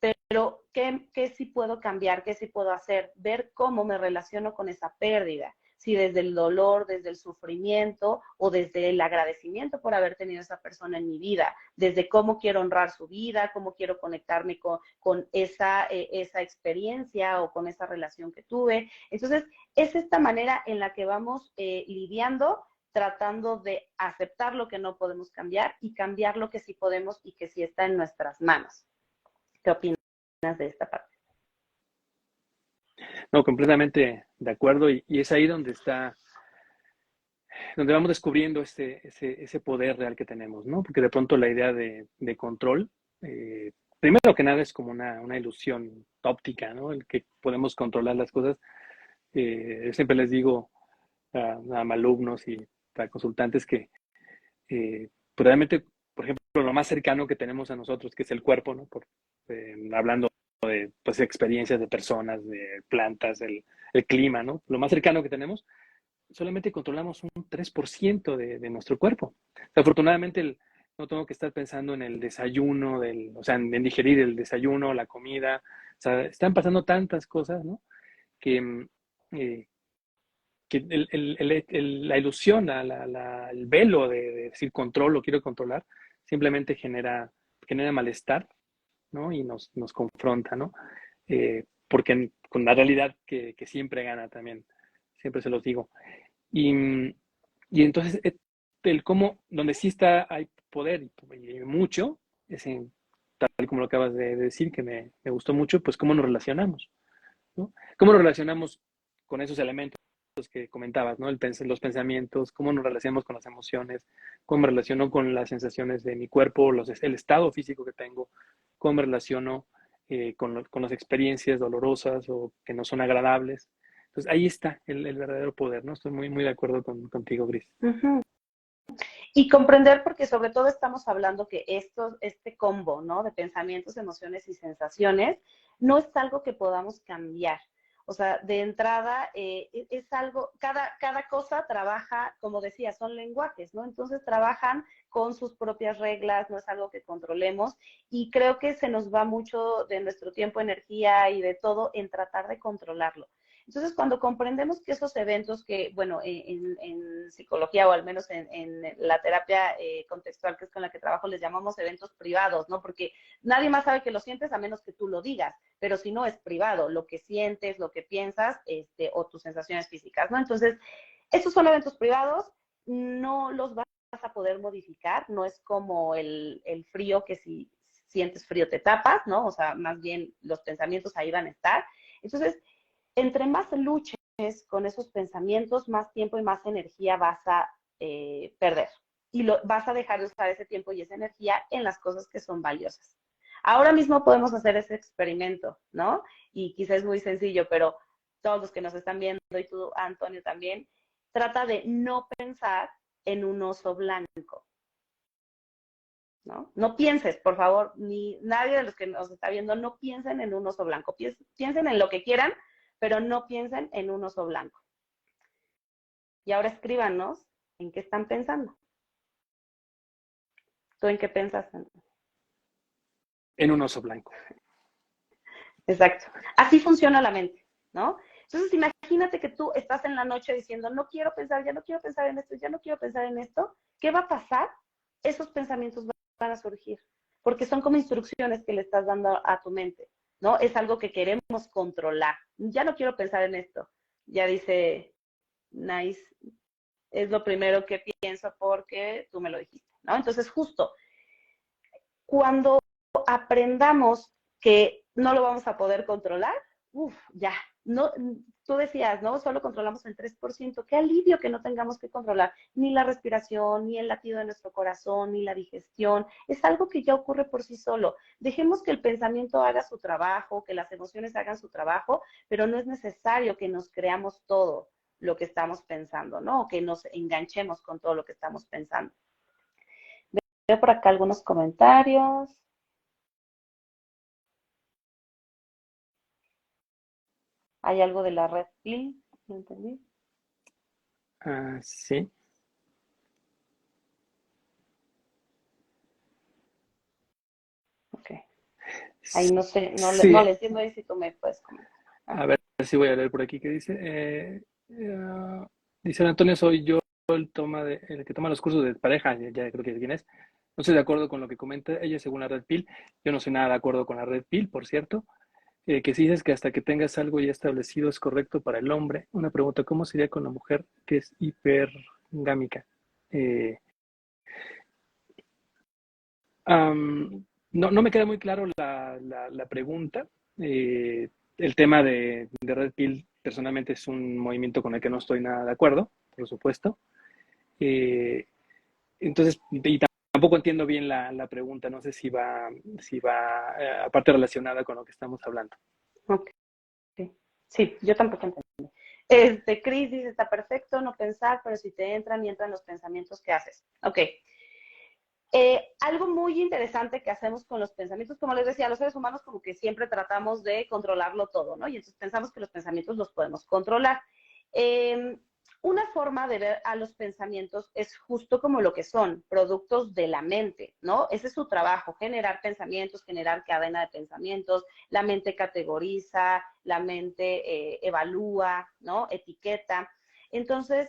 Pero, ¿qué sí puedo cambiar? ¿Qué sí puedo hacer? Ver cómo me relaciono con esa pérdida. si desde el dolor, desde el sufrimiento o desde el agradecimiento por haber tenido esa persona en mi vida, desde cómo quiero honrar su vida, cómo quiero conectarme con esa experiencia o con esa relación que tuve. Entonces, es esta manera en la que vamos lidiando, tratando de aceptar lo que no podemos cambiar y cambiar lo que sí podemos y que sí está en nuestras manos. ¿Qué opinas de esta parte? No, completamente de acuerdo, y es ahí donde donde vamos descubriendo ese poder real que tenemos, ¿no? Porque de pronto la idea de control, primero que nada es como una ilusión óptica, ¿no? El que podemos controlar las cosas. Siempre les digo a alumnos y a consultantes que pues realmente, por ejemplo, lo más cercano que tenemos a nosotros, que es el cuerpo, ¿no? Hablando de pues, experiencias de personas, de plantas, el clima, ¿no? Lo más cercano que tenemos, solamente controlamos un 3% de nuestro cuerpo. Afortunadamente, no tengo que estar pensando en el desayuno, o sea, en digerir el desayuno, la comida. O sea, están pasando tantas cosas, ¿no? Que, eh, que la ilusión, el velo de decir controlo, quiero controlar, simplemente genera malestar, ¿no? Y nos confronta, ¿no? Porque con la realidad que siempre gana también, siempre se los digo. Y, y entonces, el cómo, donde sí hay poder y mucho, es tal como lo acabas de decir, que me gustó mucho, pues cómo nos relacionamos, ¿no? Cómo nos relacionamos con esos elementos que comentabas, ¿no? Los pensamientos, cómo nos relacionamos con las emociones, cómo me relaciono con las sensaciones de mi cuerpo, el estado físico que tengo, cómo me relaciono con las experiencias dolorosas o que no son agradables. Entonces ahí está el verdadero poder, ¿no? Estoy muy, muy de acuerdo contigo, Gris. Uh-huh. Y comprender, porque sobre todo estamos hablando que este combo, ¿no? De pensamientos, emociones y sensaciones, no es algo que podamos cambiar. O sea, de entrada, es algo, cada cosa trabaja, como decía, son lenguajes, ¿no? Entonces trabajan con sus propias reglas, no es algo que controlemos, y creo que se nos va mucho de nuestro tiempo, energía y de todo en tratar de controlarlo. Entonces, cuando comprendemos que esos eventos que, bueno, en psicología o al menos en la terapia contextual, que es con la que trabajo, les llamamos eventos privados, ¿no? Porque nadie más sabe que lo sientes a menos que tú lo digas, pero si no es privado, lo que sientes, lo que piensas, o tus sensaciones físicas, ¿no? Entonces, esos son eventos privados, no los vas a poder modificar, no es como el frío que si sientes frío te tapas, ¿no? O sea, más bien los pensamientos ahí van a estar. Entonces, entre más luches con esos pensamientos, más tiempo y más energía vas a perder. Y vas a dejar de usar ese tiempo y esa energía en las cosas que son valiosas. Ahora mismo podemos hacer ese experimento, ¿no? Y quizás es muy sencillo, pero todos los que nos están viendo y tú, Antonio, también, trata de no pensar en un oso blanco, ¿no? No pienses, por favor, ni nadie de los que nos está viendo, no piensen en un oso blanco. Piensen en lo que quieran, pero no piensen en un oso blanco. Y ahora escríbanos en qué están pensando. ¿Tú en qué piensas? En un oso blanco. Exacto. Así funciona la mente, ¿no? Entonces, imagínate que tú estás en la noche diciendo, no quiero pensar, ya no quiero pensar en esto, ya no quiero pensar en esto. ¿Qué va a pasar? Esos pensamientos van a surgir, porque son como instrucciones que le estás dando a tu mente, ¿no? Es algo que queremos controlar. Ya no quiero pensar en esto. Ya dice Nice, es lo primero que pienso porque tú me lo dijiste, ¿no? Entonces, justo cuando aprendamos que no lo vamos a poder controlar, ya, no, tú decías, ¿no? Solo controlamos el 3%. Qué alivio que no tengamos que controlar ni la respiración, ni el latido de nuestro corazón, ni la digestión. Es algo que ya ocurre por sí solo. Dejemos que el pensamiento haga su trabajo, que las emociones hagan su trabajo, pero no es necesario que nos creamos todo lo que estamos pensando, ¿no? O que nos enganchemos con todo lo que estamos pensando. Veo por acá algunos comentarios. ¿Hay algo de la red pill? ¿No entendí? Sí. Ok. Ahí no sé, no Sí. le entiendo ahí si tú me puedes comentar. A ver si voy a leer por aquí qué dice. Dice Antonio, soy yo el que toma los cursos de pareja, ya creo que quién es. No estoy de acuerdo con lo que comenta ella según la Red Pill. Yo no soy nada de acuerdo con la Red Pill, por cierto. Que si dices que hasta que tengas algo ya establecido es correcto para el hombre. Una pregunta, ¿cómo sería con la mujer que es hipergámica? Eh, no me queda muy claro la pregunta. El tema de Red Pill personalmente es un movimiento con el que no estoy nada de acuerdo, por supuesto. Eh, entonces, y tampoco entiendo bien la pregunta, no sé si va aparte relacionada con lo que estamos hablando. Ok, sí, yo tampoco entendí. Cris dice, está perfecto no pensar, pero si te entran y entran los pensamientos, ¿qué haces? Ok. Algo muy interesante que hacemos con los pensamientos, como les decía, los seres humanos como que siempre tratamos de controlarlo todo, ¿no? Y entonces pensamos que los pensamientos los podemos controlar. Eh, una forma de ver a los pensamientos es justo como lo que son, productos de la mente, ¿no? Ese es su trabajo, generar pensamientos, generar cadena de pensamientos, la mente categoriza, la mente evalúa, ¿no? Etiqueta. Entonces,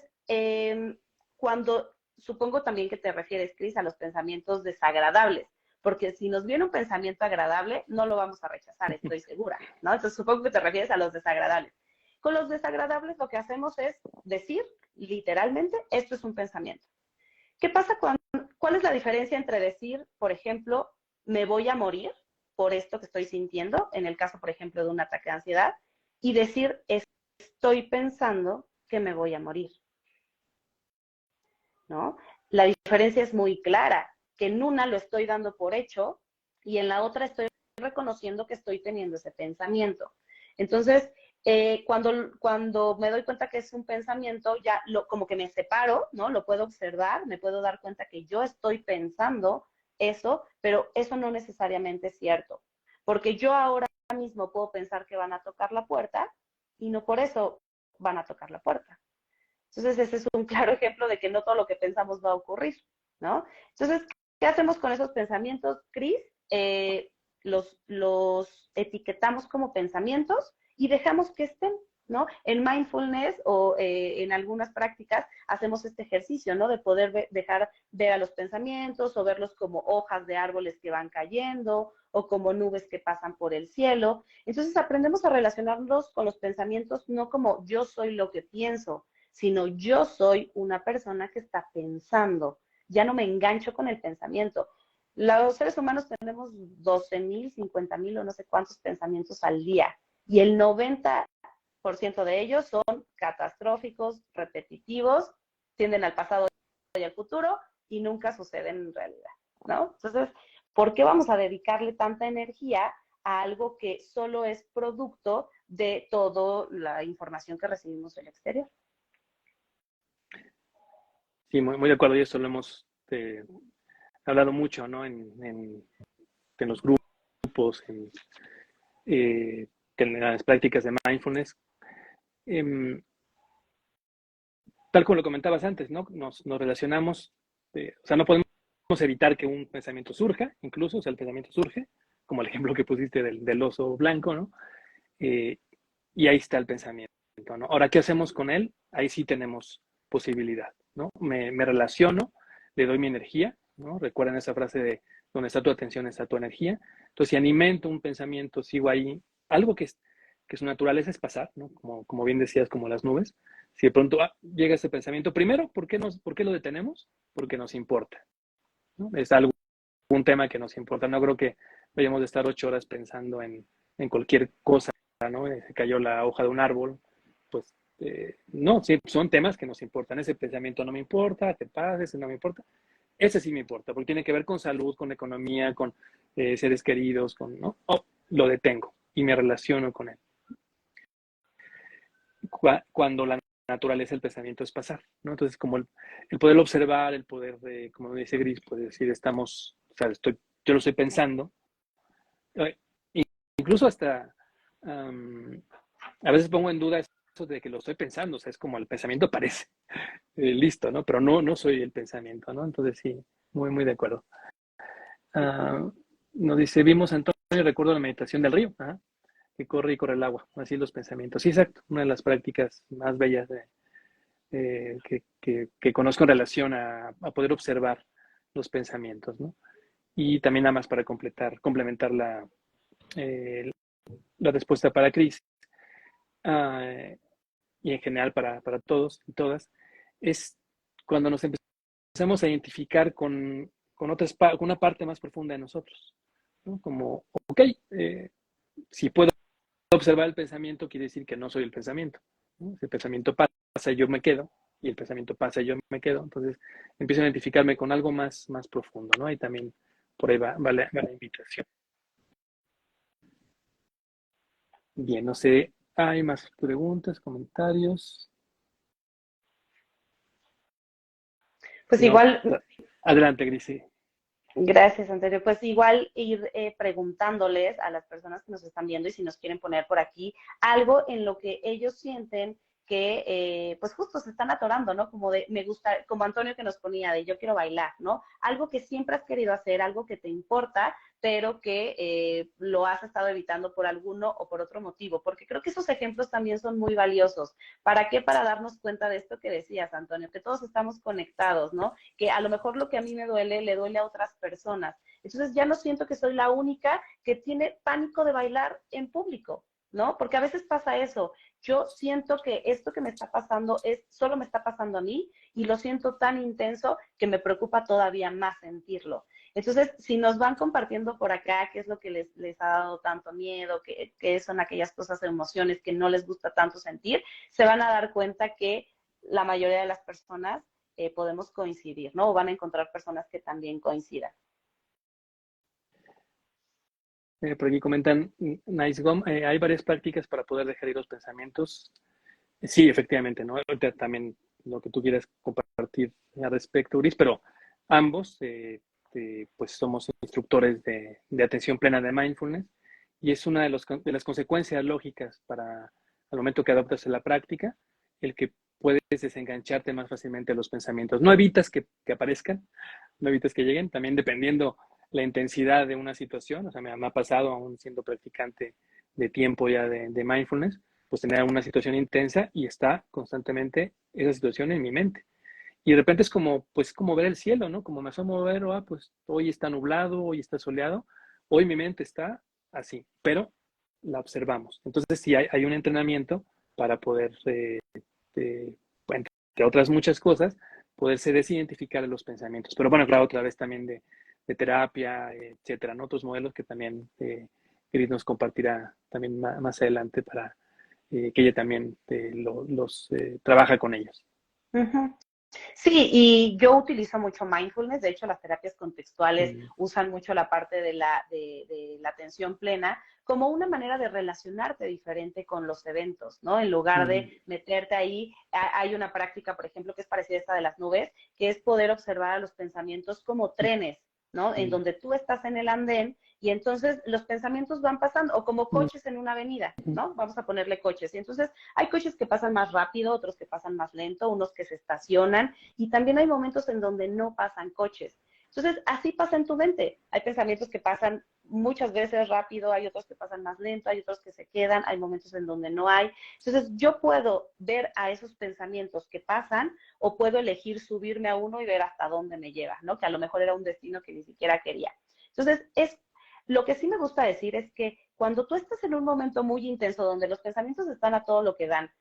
cuando supongo también que te refieres, Cris, a los pensamientos desagradables, porque si nos viene un pensamiento agradable, no lo vamos a rechazar, estoy segura, ¿no? Entonces supongo que te refieres a los desagradables. Con los desagradables lo que hacemos es decir, literalmente, esto es un pensamiento. ¿Qué pasa cuál es la diferencia entre decir, por ejemplo, me voy a morir por esto que estoy sintiendo, en el caso, por ejemplo, de un ataque de ansiedad, y decir, estoy pensando que me voy a morir? ¿No? La diferencia es muy clara, que en una lo estoy dando por hecho y en la otra estoy reconociendo que estoy teniendo ese pensamiento. Entonces, cuando me doy cuenta que es un pensamiento, ya como que me separo, ¿no? Lo puedo observar, me puedo dar cuenta que yo estoy pensando eso, pero eso no necesariamente es cierto, porque yo ahora mismo puedo pensar que van a tocar la puerta y no por eso van a tocar la puerta. Entonces, ese es un claro ejemplo de que no todo lo que pensamos va a ocurrir, ¿no? Entonces, ¿qué hacemos con esos pensamientos, Cris? Los etiquetamos como pensamientos y dejamos que estén, ¿no? En mindfulness o en algunas prácticas hacemos este ejercicio, ¿no? De poder dejar ver a los pensamientos o verlos como hojas de árboles que van cayendo o como nubes que pasan por el cielo. Entonces aprendemos a relacionarnos con los pensamientos no como yo soy lo que pienso, sino yo soy una persona que está pensando. Ya no me engancho con el pensamiento. Los seres humanos tenemos 12,000, 50,000 o no sé cuántos pensamientos al día y el 90% de ellos son catastróficos, repetitivos, tienden al pasado y al futuro y nunca suceden en realidad, ¿no? Entonces, ¿por qué vamos a dedicarle tanta energía a algo que solo es producto de toda la información que recibimos del exterior? Sí, muy de acuerdo, y esto lo hemos hablado mucho, ¿no? En los grupos, eh, en las prácticas de mindfulness. Eh, Tal como lo comentabas antes, ¿no? Nos relacionamos, o sea, no podemos evitar que un pensamiento surja, incluso, o sea, el pensamiento surge, como el ejemplo que pusiste del oso blanco, ¿no? Eh, y ahí está el pensamiento, ¿no? Ahora, ¿qué hacemos con él? Ahí sí tenemos posibilidad, ¿no? Me relaciono, le doy mi energía, ¿no? Recuerden esa frase de donde está tu atención, está tu energía. Entonces, si alimento un pensamiento, sigo ahí, algo que su naturaleza es pasar, ¿no? Como bien decías, como las nubes. Si de pronto llega ese pensamiento, primero, ¿por qué lo detenemos? Porque nos importa, ¿no? Es algo, un tema que nos importa. No creo que vayamos a estar 8 horas pensando en cualquier cosa, ¿no? Se cayó la hoja de un árbol, pues no, sí, son temas que nos importan. Ese pensamiento no me importa, te pasa, ese no me importa. Ese sí me importa, porque tiene que ver con salud, con economía, con seres queridos, con, ¿no? Oh, lo detengo y me relaciono con él. Cuando la naturaleza del pensamiento es pasar, ¿no? Entonces, como el poder observar, el poder, como dice Gris, puede decir, estamos, o sea, yo lo estoy pensando, eh, incluso hasta, a veces pongo en duda eso de que lo estoy pensando, o sea, es como el pensamiento parece, listo, ¿no? Pero no soy el pensamiento, ¿no? Entonces, sí, muy de acuerdo. Uh, Nos dice, vimos Antonio, recuerdo la meditación del río. Ajá. que corre y corre el agua, así los pensamientos. Sí, exacto, una de las prácticas más bellas que conozco en relación a poder observar los pensamientos, ¿no? Y también nada más para complementar eh, la respuesta para Cris, uh, y en general para todos y todas, es cuando nos empezamos a identificar con una parte más profunda de nosotros, ¿no? Como, ok, si puedo observar el pensamiento, quiere decir que no soy el pensamiento, ¿no? Si el pensamiento pasa, yo me quedo, y el pensamiento pasa, yo me quedo, entonces empiezo a identificarme con algo más profundo, ¿no? Y también por ahí va la invitación. Bien, no sé, ¿hay más preguntas, comentarios? Pues Si no, igual, adelante, Gris. gracias, Antonio. Pues igual ir preguntándoles a las personas que nos están viendo y si nos quieren poner por aquí algo en lo que ellos sienten que pues justo se están atorando, ¿no? Como de, me gusta, como Antonio que nos ponía de yo quiero bailar, ¿no? Algo que siempre has querido hacer, algo que te importa, pero que lo has estado evitando por alguno o por otro motivo, porque creo que esos ejemplos también son muy valiosos. ¿Para qué? Para darnos cuenta de esto que decías, Antonio, que todos estamos conectados, ¿no? Que a lo mejor lo que a mí me duele, le duele a otras personas. Entonces ya no siento que soy la única que tiene pánico de bailar en público, ¿no? Porque a veces pasa eso. Yo siento que esto que me está pasando solo me está pasando a mí y lo siento tan intenso que me preocupa todavía más sentirlo. Entonces, si nos van compartiendo por acá qué es lo que les ha dado tanto miedo, qué son aquellas cosas, emociones que no les gusta tanto sentir, se van a dar cuenta que la mayoría de las personas podemos coincidir, ¿no? O van a encontrar personas que también coincidan. Por aquí comentan, Nice Gum, hay varias prácticas para poder dejar ir los pensamientos. Sí, efectivamente, ¿no? Ahorita también lo que tú quieras compartir al respecto, Uris, pero ambos, pues somos instructores de atención plena de mindfulness y es una de las consecuencias lógicas para al momento que adoptas la práctica, el que puedes desengancharte más fácilmente de los pensamientos. No evitas que aparezcan, no evitas que lleguen, también dependiendo la intensidad de una situación, o sea, me ha pasado aún siendo practicante de tiempo ya de mindfulness, pues tener una situación intensa y está constantemente esa situación en mi mente. Y de repente es como, pues como ver el cielo, ¿no? Como me asomo a ver, pues hoy está nublado, hoy está soleado, hoy mi mente está así, pero la observamos. Entonces sí hay un entrenamiento para poder, entre otras muchas cosas, poderse desidentificar los pensamientos. Pero bueno, claro, otra vez también de terapia, etcétera, ¿no? Otros modelos que también Gris nos compartirá también más adelante para que ella también los trabaja con ellos. Uh-huh. Sí, y yo utilizo mucho mindfulness, de hecho las terapias contextuales Mm. usan mucho la parte de la atención plena como una manera de relacionarte diferente con los eventos, ¿no? En lugar de Mm. meterte ahí, hay una práctica, por ejemplo, que es parecida a esta de las nubes, que es poder observar a los pensamientos como trenes, ¿no? En Mm. donde tú estás en el andén y entonces los pensamientos van pasando, o como Mm. coches en una avenida, ¿no? Vamos a ponerle coches. Y entonces hay coches que pasan más rápido, otros que pasan más lento, unos que se estacionan, y también hay momentos en donde no pasan coches. Entonces, así pasa en tu mente. Hay pensamientos que pasan muchas veces rápido, hay otros que pasan más lento, hay otros que se quedan, hay momentos en donde no hay. Entonces, yo puedo ver a esos pensamientos que pasan o puedo elegir subirme a uno y ver hasta dónde me lleva, ¿no? Que a lo mejor era un destino que ni siquiera quería. Entonces, lo que sí me gusta decir es que cuando tú estás en un momento muy intenso donde los pensamientos están a todo lo que dan,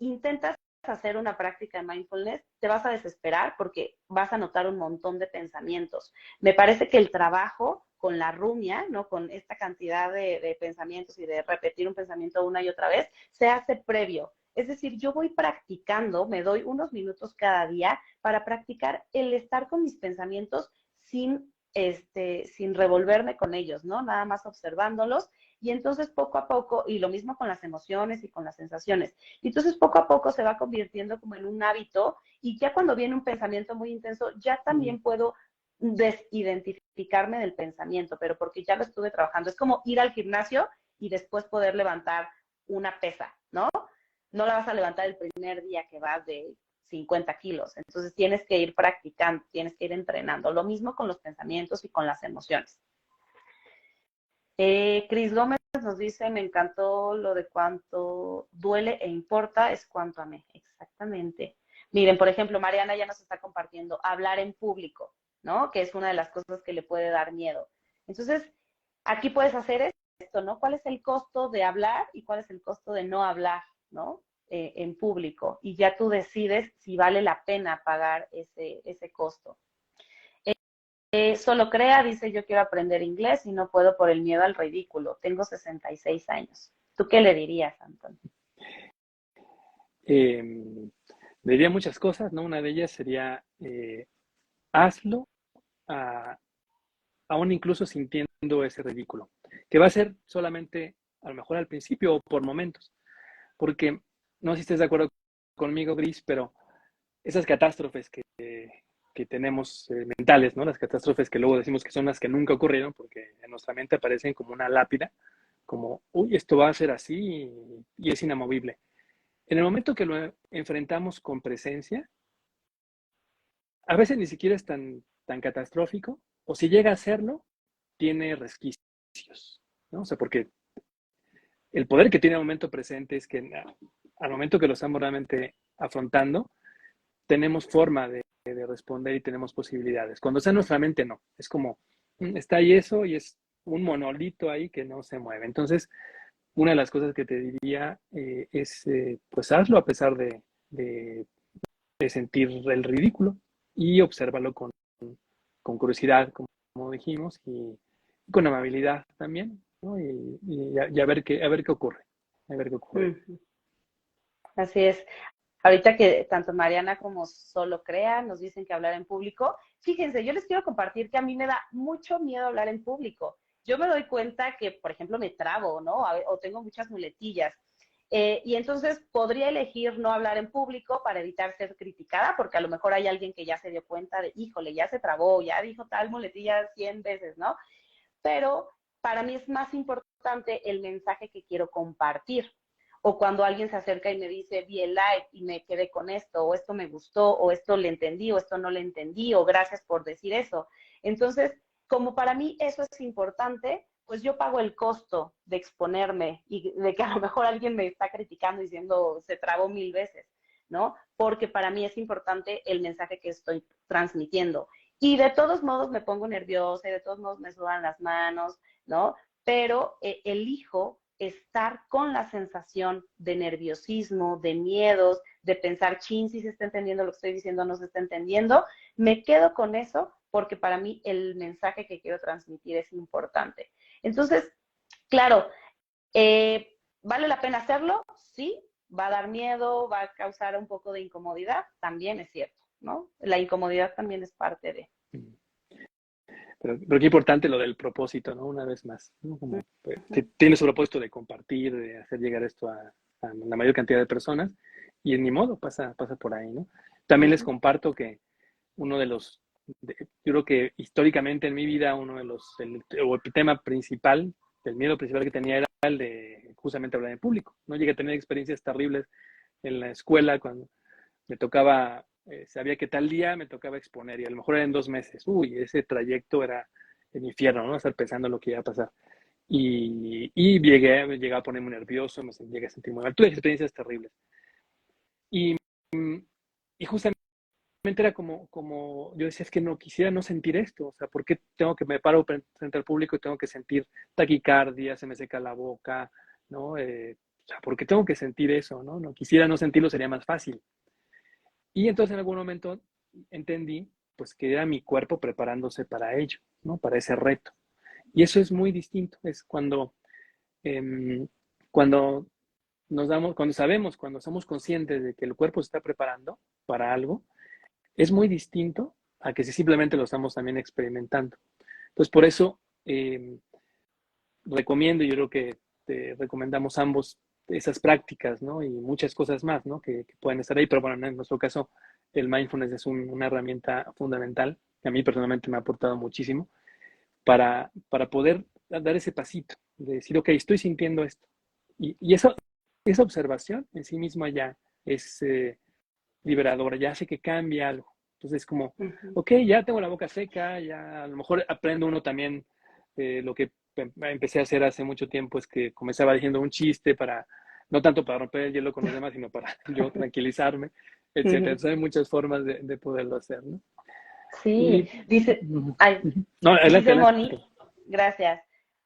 intentas hacer una práctica de mindfulness, te vas a desesperar porque vas a notar un montón de pensamientos. Me parece que el trabajo con la rumia, ¿no? Con esta cantidad de pensamientos y de repetir un pensamiento una y otra vez, se hace previo. Es decir, yo voy practicando, me doy unos minutos cada día para practicar el estar con mis pensamientos sin revolverme con ellos, ¿no? Nada más observándolos y entonces poco a poco, y lo mismo con las emociones y con las sensaciones, y entonces poco a poco se va convirtiendo como en un hábito y ya cuando viene un pensamiento muy intenso, ya Mm. también puedo desidentificarme del pensamiento, pero porque ya lo estuve trabajando. Es como ir al gimnasio y después poder levantar una pesa, ¿no? No la vas a levantar el primer día que vas de 50 kilos. Entonces tienes que ir practicando, tienes que ir entrenando. Lo mismo con los pensamientos y con las emociones. Cris Gómez nos dice, me encantó lo de cuánto duele e importa es cuánto amé. Exactamente. Miren, por ejemplo, Mariana ya nos está compartiendo hablar en público, ¿no? Que es una de las cosas que le puede dar miedo. Entonces, aquí puedes hacer esto, ¿no? ¿Cuál es el costo de hablar y cuál es el costo de no hablar, ¿no? En público. Y ya tú decides si vale la pena pagar ese costo. Solo Crea dice, yo quiero aprender inglés y no puedo por el miedo al ridículo. Tengo 66 años. ¿Tú qué le dirías, Antonio? Eh, Diría muchas cosas, ¿no? Una de ellas sería, hazlo, a, aún incluso sintiendo ese ridículo, que va a ser solamente, a lo mejor al principio o por momentos, porque no sé si estés de acuerdo conmigo, Gris, pero esas catástrofes que tenemos mentales, ¿no? Las catástrofes que luego decimos que son las que nunca ocurrieron, porque en nuestra mente aparecen como una lápida, como, uy, esto va a ser así y es inamovible. En el momento que lo enfrentamos con presencia, a veces ni siquiera es tan catastrófico, o si llega a serlo, tiene resquicios, ¿no? O sea, porque el poder que tiene el momento presente es que al momento que lo estamos realmente afrontando, tenemos forma de responder y tenemos posibilidades. Cuando está en nuestra mente, no. Es como, está ahí eso y es un monolito ahí que no se mueve. Entonces, una de las cosas que te diría es, pues hazlo a pesar de, de sentir el ridículo y obsérvalo con curiosidad, como dijimos, y con amabilidad también, ¿no? Y a ver qué ocurre. A ver qué ocurre. Así es. Ahorita que tanto Mariana como Solo Crea nos dicen que hablar en público, fíjense, yo les quiero compartir que a mí me da mucho miedo hablar en público. Yo me doy cuenta que, por ejemplo, me trabo, ¿no? O tengo muchas muletillas. Y entonces podría elegir no hablar en público para evitar ser criticada, porque a lo mejor hay alguien que ya se dio cuenta de, híjole, ya se trabó, ya dijo tal muletilla 100 veces, ¿no? Pero para mí es más importante el mensaje que quiero compartir. O cuando alguien se acerca y me dice, vi el live y me quedé con esto, o esto me gustó, o esto le entendí, o esto no le entendí, o gracias por decir eso. Entonces, como para mí eso es importante, pues yo pago el costo de exponerme y de que a lo mejor alguien me está criticando diciendo se trabó 1000 veces, ¿no? Porque para mí es importante el mensaje que estoy transmitiendo. Y de todos modos me pongo nerviosa y de todos modos me sudan las manos, ¿no? Pero elijo estar con la sensación de nerviosismo, de miedos, de pensar, chin, si se está entendiendo lo que estoy diciendo, no se está entendiendo. Me quedo con eso porque para mí el mensaje que quiero transmitir es importante. Entonces, claro, ¿vale la pena hacerlo? Sí. ¿Va a dar miedo? ¿Va a causar un poco de incomodidad? También es cierto, ¿no? La incomodidad también es parte de. Pero qué importante lo del propósito, ¿no? Una vez más, ¿no? Como que tiene su propósito de compartir, de hacer llegar esto a la mayor cantidad de personas, y en mi modo pasa por ahí, ¿no? También les comparto que uno de los, yo creo que históricamente en mi vida, uno de el tema principal, el miedo principal que tenía era el de justamente hablar en público. No llegué a tener experiencias terribles en la escuela cuando me tocaba, sabía que tal día me tocaba exponer y a lo mejor era en 2 meses. Uy, ese trayecto era el infierno, ¿no? Estar pensando en lo que iba a pasar. Y llegué a ponerme nervioso, llegué a sentir muy mal. Tuve experiencias terribles. Y, y justamente era como, yo decía, es que no quisiera no sentir esto. O sea, ¿por qué tengo que me paro frente al público y tengo que sentir taquicardia, se me seca la boca, ¿no? O sea, ¿por qué tengo que sentir eso, no? No quisiera no sentirlo, sería más fácil. Y entonces en algún momento entendí pues que era mi cuerpo preparándose para ello, ¿no? Para ese reto. Y eso es muy distinto, es eh, cuando cuando sabemos, cuando somos conscientes de que el cuerpo se está preparando para algo, es muy distinto a que si simplemente lo estamos también experimentando. Entonces por eso recomiendo, yo creo que te recomendamos ambos esas prácticas, ¿no? Y muchas cosas más, ¿no? Que pueden estar ahí, pero bueno, en nuestro caso, el mindfulness es una herramienta fundamental, que a mí personalmente me ha aportado muchísimo, para poder dar ese pasito, de decir, ok, estoy sintiendo esto. Y esa observación en sí misma ya es liberadora, ya hace que cambie algo. Entonces es como, ok, ya tengo la boca seca, ya a lo mejor aprende uno también lo que empecé a hacer hace mucho tiempo es que comenzaba diciendo un chiste para, no tanto para romper el hielo con los demás, sino para yo tranquilizarme, etcétera. Ujú. Entonces hay muchas formas de poderlo hacer, ¿no? Sí, Y, dice, ay, no, adelante, dice adelante. Moni, gracias.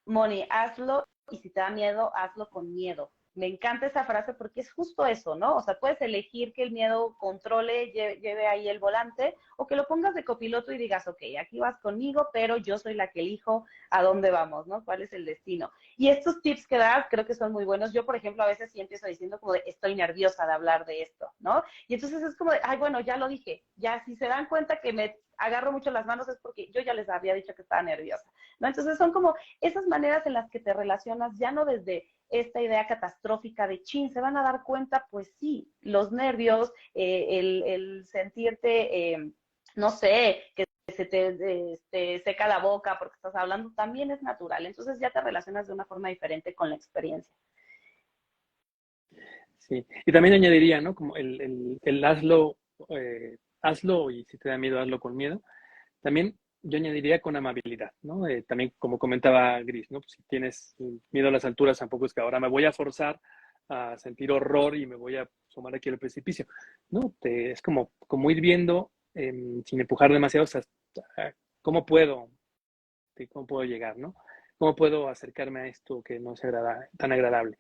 Moni, hazlo y si te da miedo, hazlo con miedo. Me encanta esa frase porque es justo eso, ¿no? O sea, puedes elegir que el miedo controle, lleve ahí el volante, o que lo pongas de copiloto y digas, ok, aquí vas conmigo, pero yo soy la que elijo a dónde vamos, ¿no? ¿Cuál es el destino? Y estos tips que das creo que son muy buenos. Yo, por ejemplo, a veces sí empiezo diciendo como de, estoy nerviosa de hablar de esto, ¿no? Y entonces es como de, ay, bueno, ya lo dije, ya si se dan cuenta que me agarro mucho las manos es porque yo ya les había dicho que estaba nerviosa, ¿no? Entonces son como esas maneras en las que te relacionas ya no desde esta idea catastrófica de chin, se van a dar cuenta, pues sí, los nervios, el sentirte, no sé, que se te seca la boca porque estás hablando, también es natural. Entonces ya te relacionas de una forma diferente con la experiencia. Sí, y también añadiría, ¿no? Como el hazlo, hazlo y si te da miedo, hazlo con miedo. También yo añadiría con amabilidad, ¿no? También como comentaba Gris, ¿no? Pues si tienes miedo a las alturas, tampoco es que ahora me voy a forzar a sentir horror y me voy a sumar aquí al precipicio, ¿no? Es como ir viendo, sin empujar demasiado, o sea, cómo puedo, cómo puedo llegar, ¿no? ¿Cómo puedo acercarme a esto que no es tan agradable?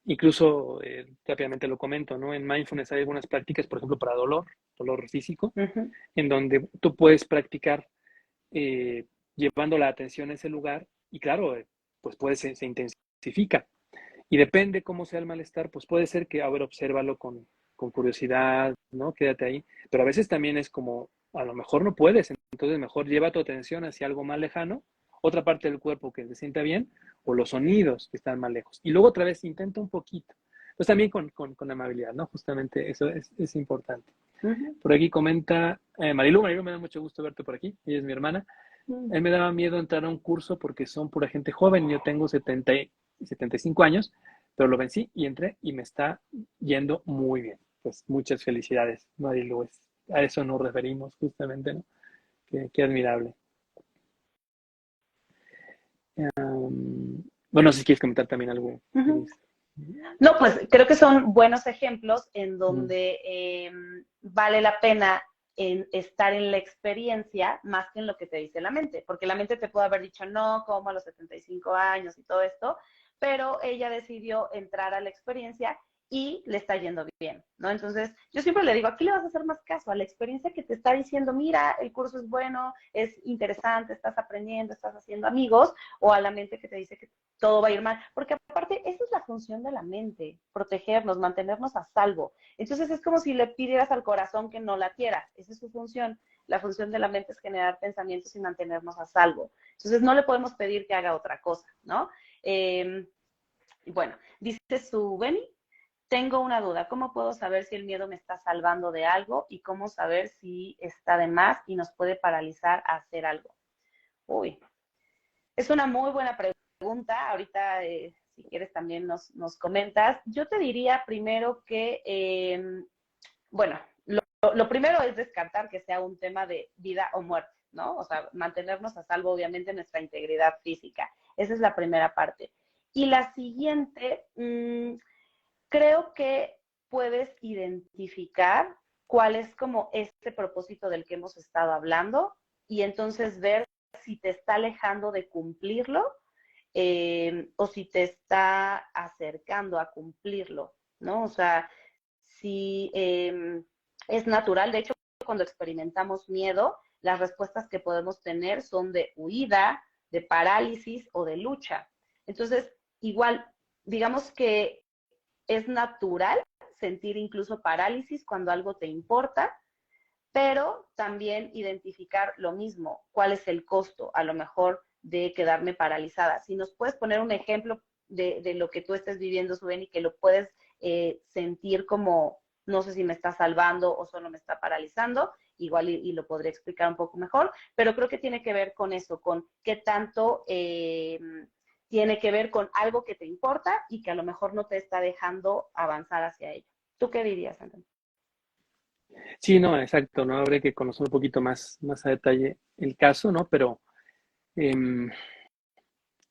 Incluso rápidamente lo comento, ¿no? En mindfulness hay algunas prácticas, por ejemplo, para dolor físico, Uh -huh. en donde tú puedes practicar llevando la atención a ese lugar y claro, pues se intensifica. Y depende cómo sea el malestar, pues puede ser que, a ver, obsérvalo con curiosidad, ¿no? Quédate ahí. Pero a veces también es como, a lo mejor no puedes, entonces mejor lleva tu atención hacia algo más lejano, otra parte del cuerpo que se sienta bien, o los sonidos que están más lejos. Y luego otra vez intenta un poquito. Entonces también con amabilidad, ¿no? Justamente eso es importante. Uh -huh. Por aquí comenta Marilu, me da mucho gusto verte por aquí, ella es mi hermana. A mí me daba miedo entrar a un curso porque son pura gente joven, yo tengo 75 años, pero lo vencí y entré y me está yendo muy bien. Pues muchas felicidades, Marilu, a eso nos referimos justamente, ¿no? Qué admirable. Bueno, si quieres comentar también algo, Uh -huh. Gris. No, pues creo que son buenos ejemplos en Mm. donde vale la pena estar en la experiencia más que en lo que te dice la mente, porque la mente te puede haber dicho no, como a los 75 años y todo esto, pero ella decidió entrar a la experiencia y le está yendo bien, ¿no? Entonces, yo siempre le digo, aquí le vas a hacer más caso a la experiencia que te está diciendo, mira, el curso es bueno, es interesante, estás aprendiendo, estás haciendo amigos, o a la mente que te dice que todo va a ir mal, porque aparte esa es la función de la mente, protegernos, mantenernos a salvo. Entonces es como si le pidieras al corazón que no latiera, esa es su función. La función de la mente es generar pensamientos y mantenernos a salvo. Entonces no le podemos pedir que haga otra cosa, ¿no? Bueno, dice su Beni, tengo una duda, ¿cómo puedo saber si el miedo me está salvando de algo y cómo saber si está de más y nos puede paralizar a hacer algo? Uy, es una muy buena pregunta. Ahorita, si quieres, también nos comentas. Yo te diría primero que, bueno, lo primero es descartar que sea un tema de vida o muerte, ¿no? O sea, mantenernos a salvo, obviamente, nuestra integridad física. Esa es la primera parte. Y la siguiente, creo que puedes identificar cuál es como este propósito del que hemos estado hablando y entonces ver si te está alejando de cumplirlo o si te está acercando a cumplirlo, ¿no? O sea, si es natural, de hecho, cuando experimentamos miedo, las respuestas que podemos tener son de huida, de parálisis o de lucha. Entonces, igual, digamos que es natural sentir incluso parálisis cuando algo te importa, pero también identificar lo mismo, cuál es el costo a lo mejor de quedarme paralizada. Si nos puedes poner un ejemplo de lo que tú estés viviendo, Suben, y que lo puedes sentir como, no sé si me está salvando o solo me está paralizando, igual y lo podré explicar un poco mejor, pero creo que tiene que ver con eso, con qué tanto tiene que ver con algo que te importa y que a lo mejor no te está dejando avanzar hacia ello. ¿Tú qué dirías, Antonio? Sí, no, exacto, ¿no? Habría que conocer un poquito más a detalle el caso, ¿no? Pero, eh,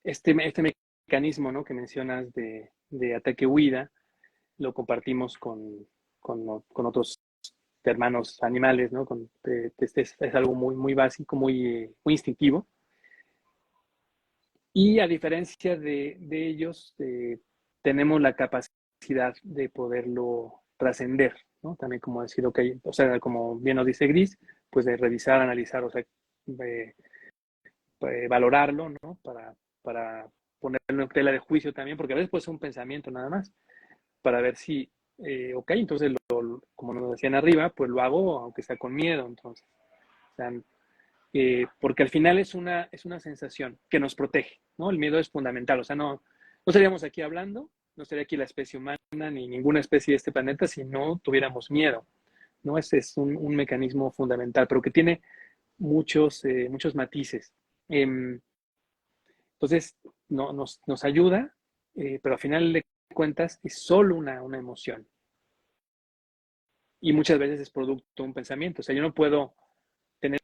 este mecanismo, ¿no?, que mencionas de ataque-huida, lo compartimos con otros hermanos animales, ¿no? Es algo muy, muy básico, muy instintivo. Y a diferencia de ellos, tenemos la capacidad de poderlo trascender, ¿no? También como decir, ok, o sea, como bien nos dice Gris, pues de revisar, analizar, o sea, valorarlo, ¿no? Para ponerlo en tela de juicio también, porque a veces puede ser un pensamiento nada más, para ver si, ok, entonces, como nos decían arriba, pues lo hago aunque sea con miedo, entonces. O sea, porque al final es una sensación que nos protege, ¿no? El miedo es fundamental, o sea, no estaríamos aquí hablando, no estaría aquí la especie humana ni ninguna especie de este planeta si no tuviéramos miedo, ¿no? Ese es un mecanismo fundamental, pero que tiene muchos matices. Entonces, nos ayuda, pero al final de cuentas es solo una emoción y muchas veces es producto de un pensamiento, o sea, yo no puedo tener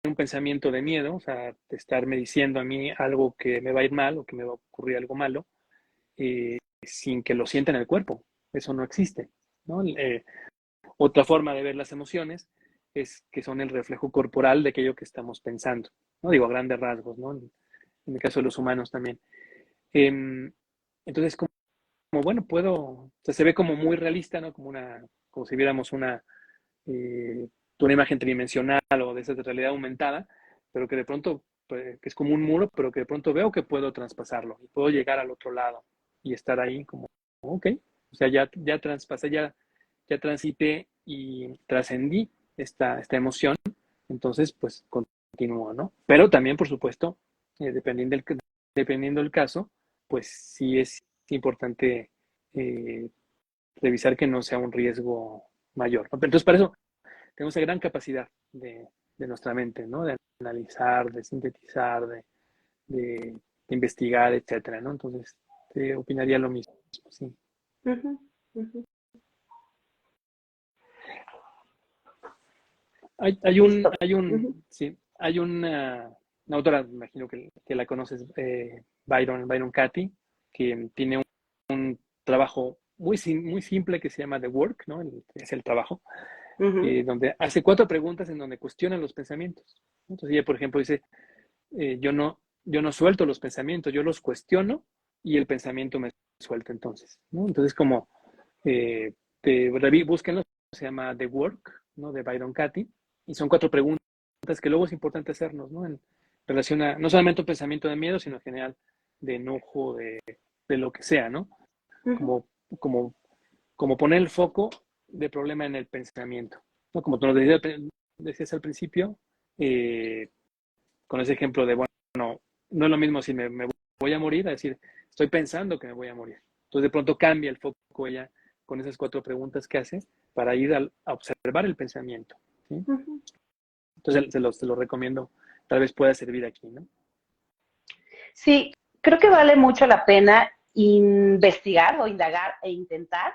un pensamiento de miedo, o sea, de estarme diciendo a mí algo que me va a ir mal o que me va a ocurrir algo malo, sin que lo sienta en el cuerpo. Eso no existe, ¿no? Otra forma de ver las emociones es que son el reflejo corporal de aquello que estamos pensando, ¿no? Digo, a grandes rasgos, ¿no? En el caso de los humanos también. Entonces, bueno, o sea, se ve como muy realista, ¿no? Como si viéramos eh, una imagen tridimensional o de esa de realidad aumentada, pero que de pronto, pues, que es como un muro, pero que de pronto veo que puedo traspasarlo y puedo llegar al otro lado y estar ahí como, ok, o sea, ya traspasé, ya transité y trascendí esta emoción, entonces pues continúo, ¿no? Pero también, por supuesto, dependiendo del caso, pues sí es importante eh, revisar que no sea un riesgo mayor, ¿no? Entonces, para eso tenemos esa gran capacidad de nuestra mente, ¿no? De analizar, de sintetizar, de investigar, etcétera, ¿no? Entonces, te opinaría lo mismo, sí. Ujú, ujú. Listo. Ujú, Una autora, me imagino que la conoces, Byron Katie, que tiene un trabajo muy simple que se llama The Work, ¿no? Es el trabajo, ujú, donde hace 4 preguntas en donde cuestiona los pensamientos. Entonces ella, por ejemplo, dice, yo no suelto los pensamientos, yo los cuestiono y el pensamiento me suelta entonces, ¿no? Entonces como, búsquenlo, se llama The Work, ¿no? De Byron Katie, y son 4 preguntas que luego es importante hacernos, ¿no? En relación a, no solamente un pensamiento de miedo, sino en general de enojo, de lo que sea, ¿no? ujú. Como, como, como poner el foco de problema en el pensamiento, ¿no? Como tú nos decías al principio, con ese ejemplo de, bueno, no es lo mismo si me voy a morir, a decir, estoy pensando que me voy a morir. Entonces de pronto cambia el foco ella con esas 4 preguntas que hace para ir a observar el pensamiento, ¿sí? Ujú. Entonces se lo recomiendo, tal vez pueda servir aquí, ¿no? Sí, creo que vale mucho la pena investigar o indagar e intentar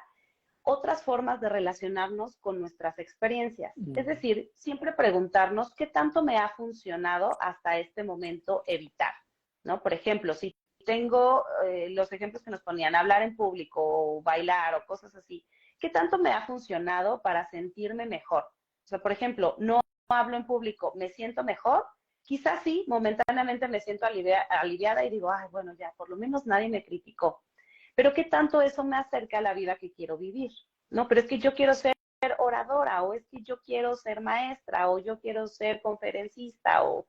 otras formas de relacionarnos con nuestras experiencias. Es Mm. decir, siempre preguntarnos qué tanto me ha funcionado hasta este momento evitar, ¿no? Por ejemplo, si tengo los ejemplos que nos ponían, hablar en público o bailar o cosas así, ¿qué tanto me ha funcionado para sentirme mejor? O sea, por ejemplo, no hablo en público, ¿me siento mejor? Quizás sí, momentáneamente me siento aliviada y digo, ay, bueno, ya, por lo menos nadie me criticó. Pero ¿qué tanto eso me acerca a la vida que quiero vivir? No, pero es que yo quiero ser oradora, o es que yo quiero ser maestra, o yo quiero ser conferencista, o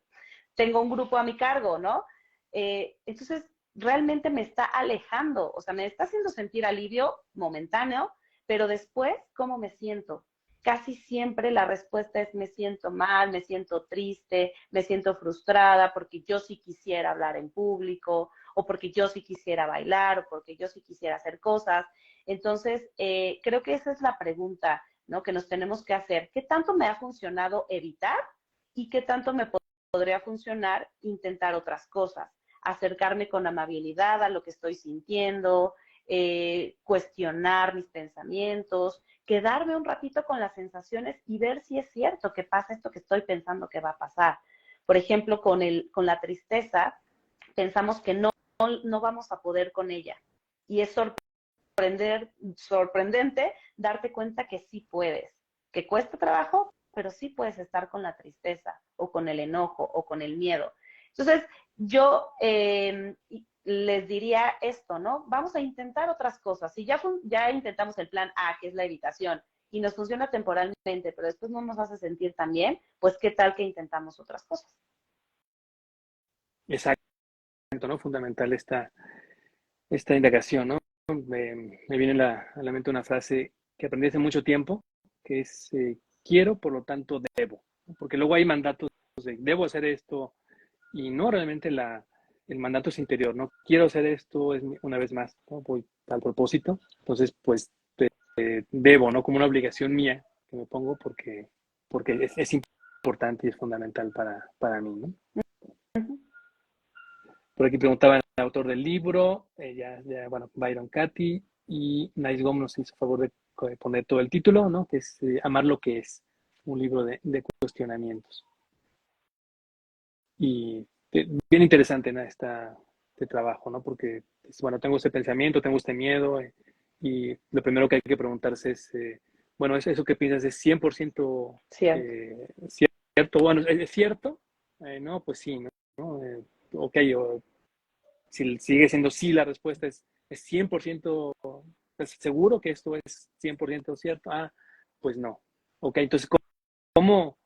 tengo un grupo a mi cargo, ¿no? Entonces, realmente me está alejando, o sea, me está haciendo sentir alivio momentáneo, pero después, ¿cómo me siento? Casi siempre la respuesta es me siento mal, me siento triste, me siento frustrada porque yo sí quisiera hablar en público o porque yo sí quisiera bailar o porque yo sí quisiera hacer cosas. Entonces, creo que esa es la pregunta, ¿no? Que nos tenemos que hacer. ¿Qué tanto me ha funcionado evitar y qué tanto me podría funcionar intentar otras cosas? Acercarme con amabilidad a lo que estoy sintiendo, cuestionar mis pensamientos, quedarme un ratito con las sensaciones y ver si es cierto que pasa esto que estoy pensando que va a pasar. Por ejemplo, con la tristeza, pensamos que no vamos a poder con ella. Y es sorprendente darte cuenta que sí puedes, que cuesta trabajo, pero sí puedes estar con la tristeza o con el enojo o con el miedo. Entonces, yo les diría esto, ¿no? Vamos a intentar otras cosas. Si ya intentamos el plan A, que es la evitación, y nos funciona temporalmente, pero después no nos hace sentir tan bien, pues qué tal que intentamos otras cosas. Exacto, ¿no? Fundamental esta indagación, ¿no? Me viene a la mente una frase que aprendí hace mucho tiempo, que es quiero, por lo tanto debo, ¿no? Porque luego hay mandatos de debo hacer esto y no realmente el mandato es interior, ¿no? Quiero hacer esto, es una vez más, ¿no? Voy al propósito, entonces pues debo, ¿no? Como una obligación mía que me pongo porque es importante y es fundamental para mí, ¿no? Por aquí preguntaban el autor del libro, bueno, Byron Katie, y Nice Gom nos hizo favor de poner todo el título, ¿no? Que es Amar lo que es, un libro de cuestionamientos. Y bien interesante, ¿no? Este trabajo, ¿no? Porque, pues, bueno, tengo este pensamiento, tengo este miedo, y lo primero que hay que preguntarse es, bueno, ¿eso que piensas es 100% Cierto. cierto? Bueno, ¿es cierto? No, pues sí, ¿no? Ok, si sigue siendo sí la respuesta es 100%, ¿estás seguro que esto es 100% cierto? Ah, pues no. Ok, entonces, ¿cómo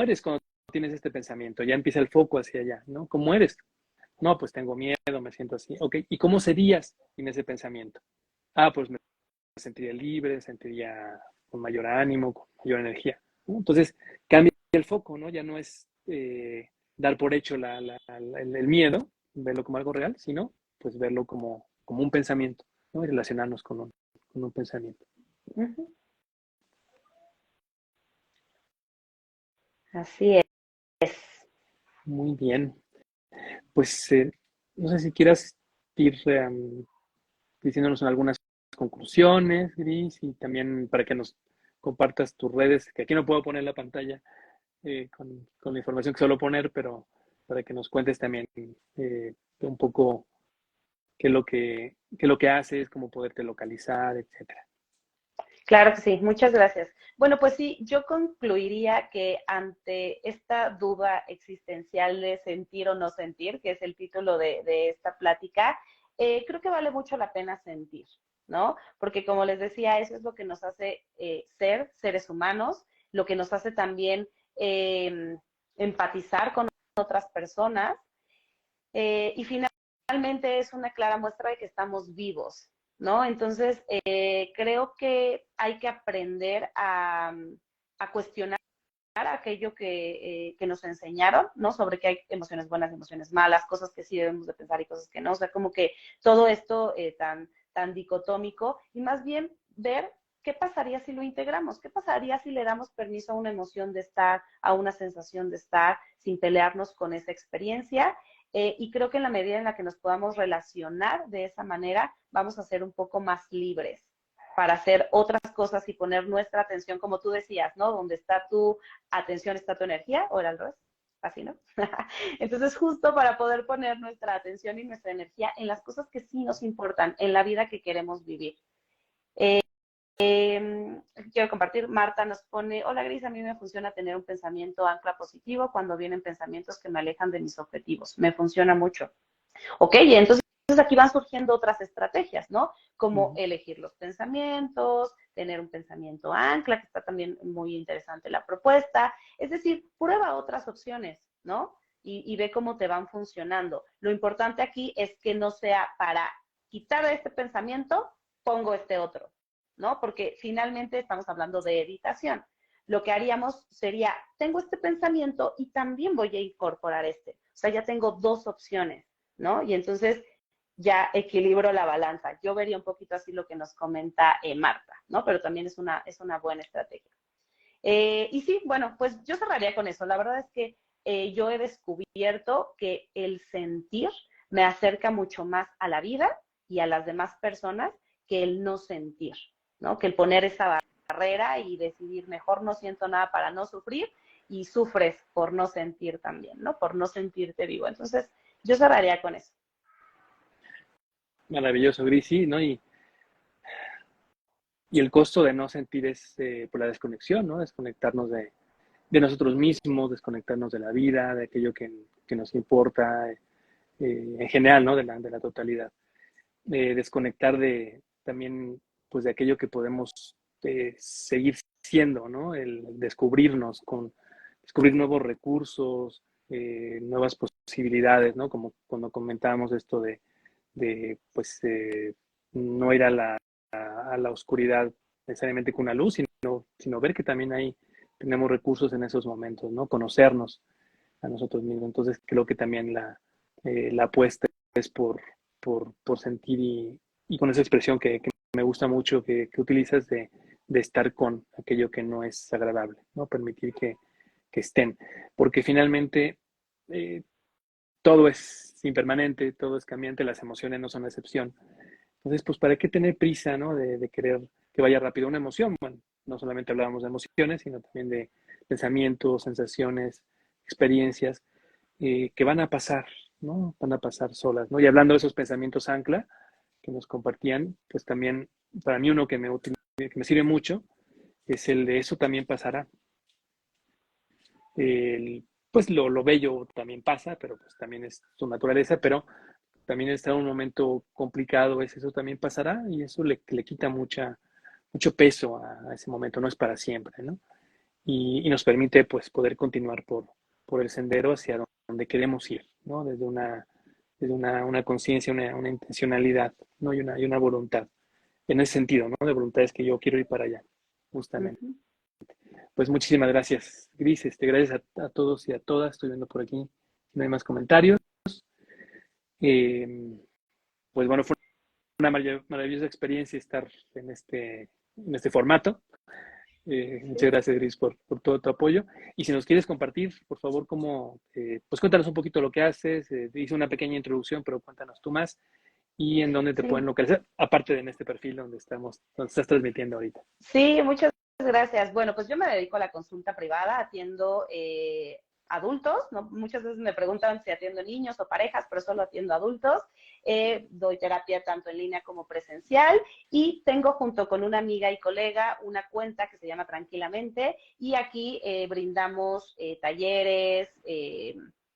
eres cuando tienes este pensamiento? Ya empieza el foco hacia allá, ¿no? ¿Cómo eres? No, pues tengo miedo, me siento así. Ok, ¿y cómo serías en ese pensamiento? Ah, pues me sentiría libre, me sentiría con mayor ánimo, con mayor energía, ¿no? Entonces, cambia el foco, ¿no? Ya no es dar por hecho el miedo, verlo como algo real, sino pues verlo como un pensamiento, ¿no? Y relacionarnos con un pensamiento. Uh-huh. Así es. Muy bien. Pues no sé si quieras ir diciéndonos algunas conclusiones, Gris, y también para que nos compartas tus redes, que aquí no puedo poner la pantalla con la información que suelo poner, pero para que nos cuentes también un poco qué es lo que haces, cómo poderte localizar, etcétera. Claro que sí, muchas gracias. Bueno, pues sí, yo concluiría que ante esta duda existencial de sentir o no sentir, que es el título de esta plática, creo que vale mucho la pena sentir, ¿no? Porque como les decía, eso es lo que nos hace ser seres humanos, lo que nos hace también empatizar con otras personas y finalmente es una clara muestra de que estamos vivos, ¿no? Entonces, creo que hay que aprender a cuestionar aquello que nos enseñaron, ¿no? Sobre que hay emociones buenas, emociones malas, cosas que sí debemos de pensar y cosas que no. O sea, como que todo esto tan dicotómico y más bien ver qué pasaría si lo integramos, qué pasaría si le damos permiso a una emoción de estar, a una sensación de estar, sin pelearnos con esa experiencia. Y creo que en la medida en la que nos podamos relacionar de esa manera, vamos a ser un poco más libres para hacer otras cosas y poner nuestra atención, como tú decías, ¿no? Donde está tu atención, está tu energía, o era al revés, así, ¿no? Entonces, justo para poder poner nuestra atención y nuestra energía en las cosas que sí nos importan, en la vida que queremos vivir. Quiero compartir, Marta nos pone, hola Gris, a mí me funciona tener un pensamiento ancla positivo cuando vienen pensamientos que me alejan de mis objetivos. Me funciona mucho. Ok, entonces aquí van surgiendo otras estrategias, ¿no? Como elegir los pensamientos, tener un pensamiento ancla, que está también muy interesante la propuesta. Es decir, prueba otras opciones, ¿no? Y ve cómo te van funcionando. Lo importante aquí es que no sea para quitar este pensamiento, pongo este otro, ¿no? Porque finalmente estamos hablando de evitación. Lo que haríamos sería, tengo este pensamiento y también voy a incorporar este. O sea, ya tengo dos opciones, ¿no? Y entonces ya equilibro la balanza. Yo vería un poquito así lo que nos comenta Marta, ¿no? Pero también es una buena estrategia. Y sí, bueno, pues yo cerraría con eso. La verdad es que yo he descubierto que el sentir me acerca mucho más a la vida y a las demás personas que el no sentir, ¿no? Que el poner esa barrera y decidir mejor no siento nada para no sufrir y sufres por no sentir también, ¿no? Por no sentirte vivo. Entonces, Yo cerraría con eso. Maravilloso, Gris, sí, ¿no? Y el costo de no sentir es por la desconexión, ¿no? Desconectarnos de nosotros mismos, desconectarnos de la vida, de aquello que nos importa, en general, ¿no? De la totalidad. Desconectar también, pues, de aquello que podemos seguir siendo, ¿no? El descubrirnos, descubrir nuevos recursos, nuevas posibilidades, ¿no? Como cuando comentábamos esto pues, no ir a la oscuridad necesariamente con una luz, sino ver que también tenemos recursos en esos momentos, ¿no? Conocernos a nosotros mismos. Entonces, creo que también la apuesta es por sentir y con esa expresión que me gusta mucho que utilizas de estar con aquello que no es agradable, ¿no? Permitir que estén. Porque finalmente eh, todo es impermanente, todo es cambiante, las emociones no son la excepción. Entonces, pues, ¿para qué tener prisa, ¿no? De querer que vaya rápido una emoción? Bueno, no solamente hablábamos de emociones, sino también de pensamientos, sensaciones, experiencias que van a pasar, ¿no? Van a pasar solas, ¿no? Y hablando de esos pensamientos ancla que nos compartían, pues también para mí uno que me sirve mucho es el de eso también pasará. Pues lo bello también pasa, pero pues también es su naturaleza, pero también está en un momento complicado, eso también pasará y eso le quita mucho peso a ese momento, no es para siempre, ¿no? Y nos permite pues poder continuar por el sendero hacia donde queremos ir, ¿no? Desde una conciencia, una intencionalidad, ¿no? Y una voluntad. En ese sentido, ¿no? De voluntad es que yo quiero ir para allá, justamente. Ujú. Pues muchísimas gracias, Gris. Gracias a todos y a todas. Estoy viendo por aquí, no hay más comentarios. Eh, pues bueno, fue una maravillosa experiencia estar en este formato. Muchas Sí. gracias, Gris, por todo tu apoyo. Y si nos quieres compartir, por favor, pues cuéntanos un poquito lo que haces. Te hice una pequeña introducción, pero cuéntanos tú más y en dónde te pueden Sí. localizar, aparte de en este perfil donde estás transmitiendo ahorita. Sí, muchas gracias. Bueno, pues yo me dedico a la consulta privada, atiendo adultos, ¿no? Muchas veces me preguntan si atiendo niños o parejas, pero solo atiendo adultos. Doy terapia tanto en línea como presencial y tengo junto con una amiga y colega una cuenta que se llama Tranquilamente y aquí brindamos talleres,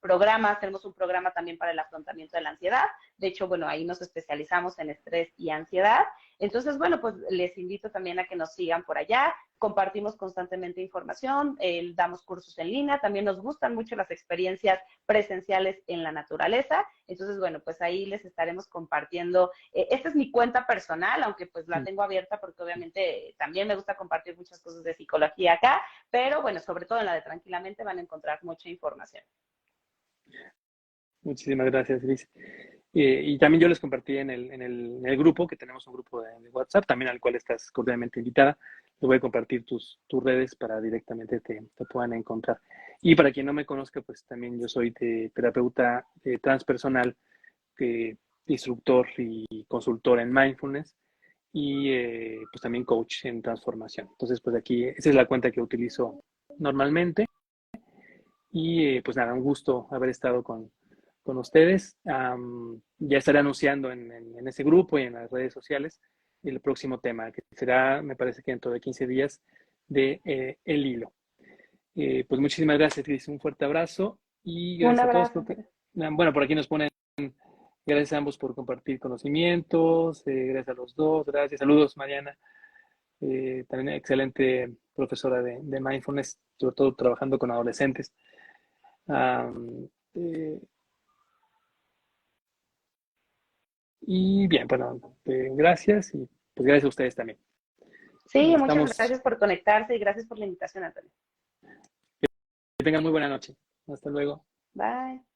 programas, tenemos un programa también para el afrontamiento de la ansiedad. De hecho, bueno, ahí nos especializamos en estrés y ansiedad. Entonces, bueno, pues les invito también a que nos sigan por allá. Compartimos constantemente información, damos cursos en línea, también nos gustan mucho las experiencias presenciales en la naturaleza. Entonces, bueno, pues ahí les estaremos compartiendo. Esta es mi cuenta personal, aunque pues la tengo abierta porque obviamente también me gusta compartir muchas cosas de psicología acá, pero bueno, sobre todo en la de Tranquilamente van a encontrar mucha información. Muchísimas gracias, Gris. Y también yo les compartí en el grupo, que tenemos un grupo de WhatsApp, también al cual estás cordialmente invitada. Les voy a compartir tus redes para directamente te puedan encontrar. Y para quien no me conozca, pues también yo soy terapeuta transpersonal, instructor y consultor en mindfulness y pues también coach en transformación. Entonces, pues aquí, esa es la cuenta que utilizo normalmente. Y pues nada, un gusto haber estado con ustedes. Ya estaré anunciando en ese grupo y en las redes sociales el próximo tema, que será, me parece que dentro de 15 días, de el hilo. Pues muchísimas gracias, Cris. Un fuerte abrazo y Un gracias a todos. abrazo. Bueno, por aquí nos ponen gracias a ambos por compartir conocimientos. Gracias a los dos. Gracias. Saludos, Mariana. También excelente profesora de mindfulness, sobre todo trabajando con adolescentes. Eh, y bien, bueno, gracias y pues gracias a ustedes también. Sí, muchas Estamos, gracias por conectarse y gracias por la invitación, Antonio. que tengan muy buena noche. Hasta luego. Bye.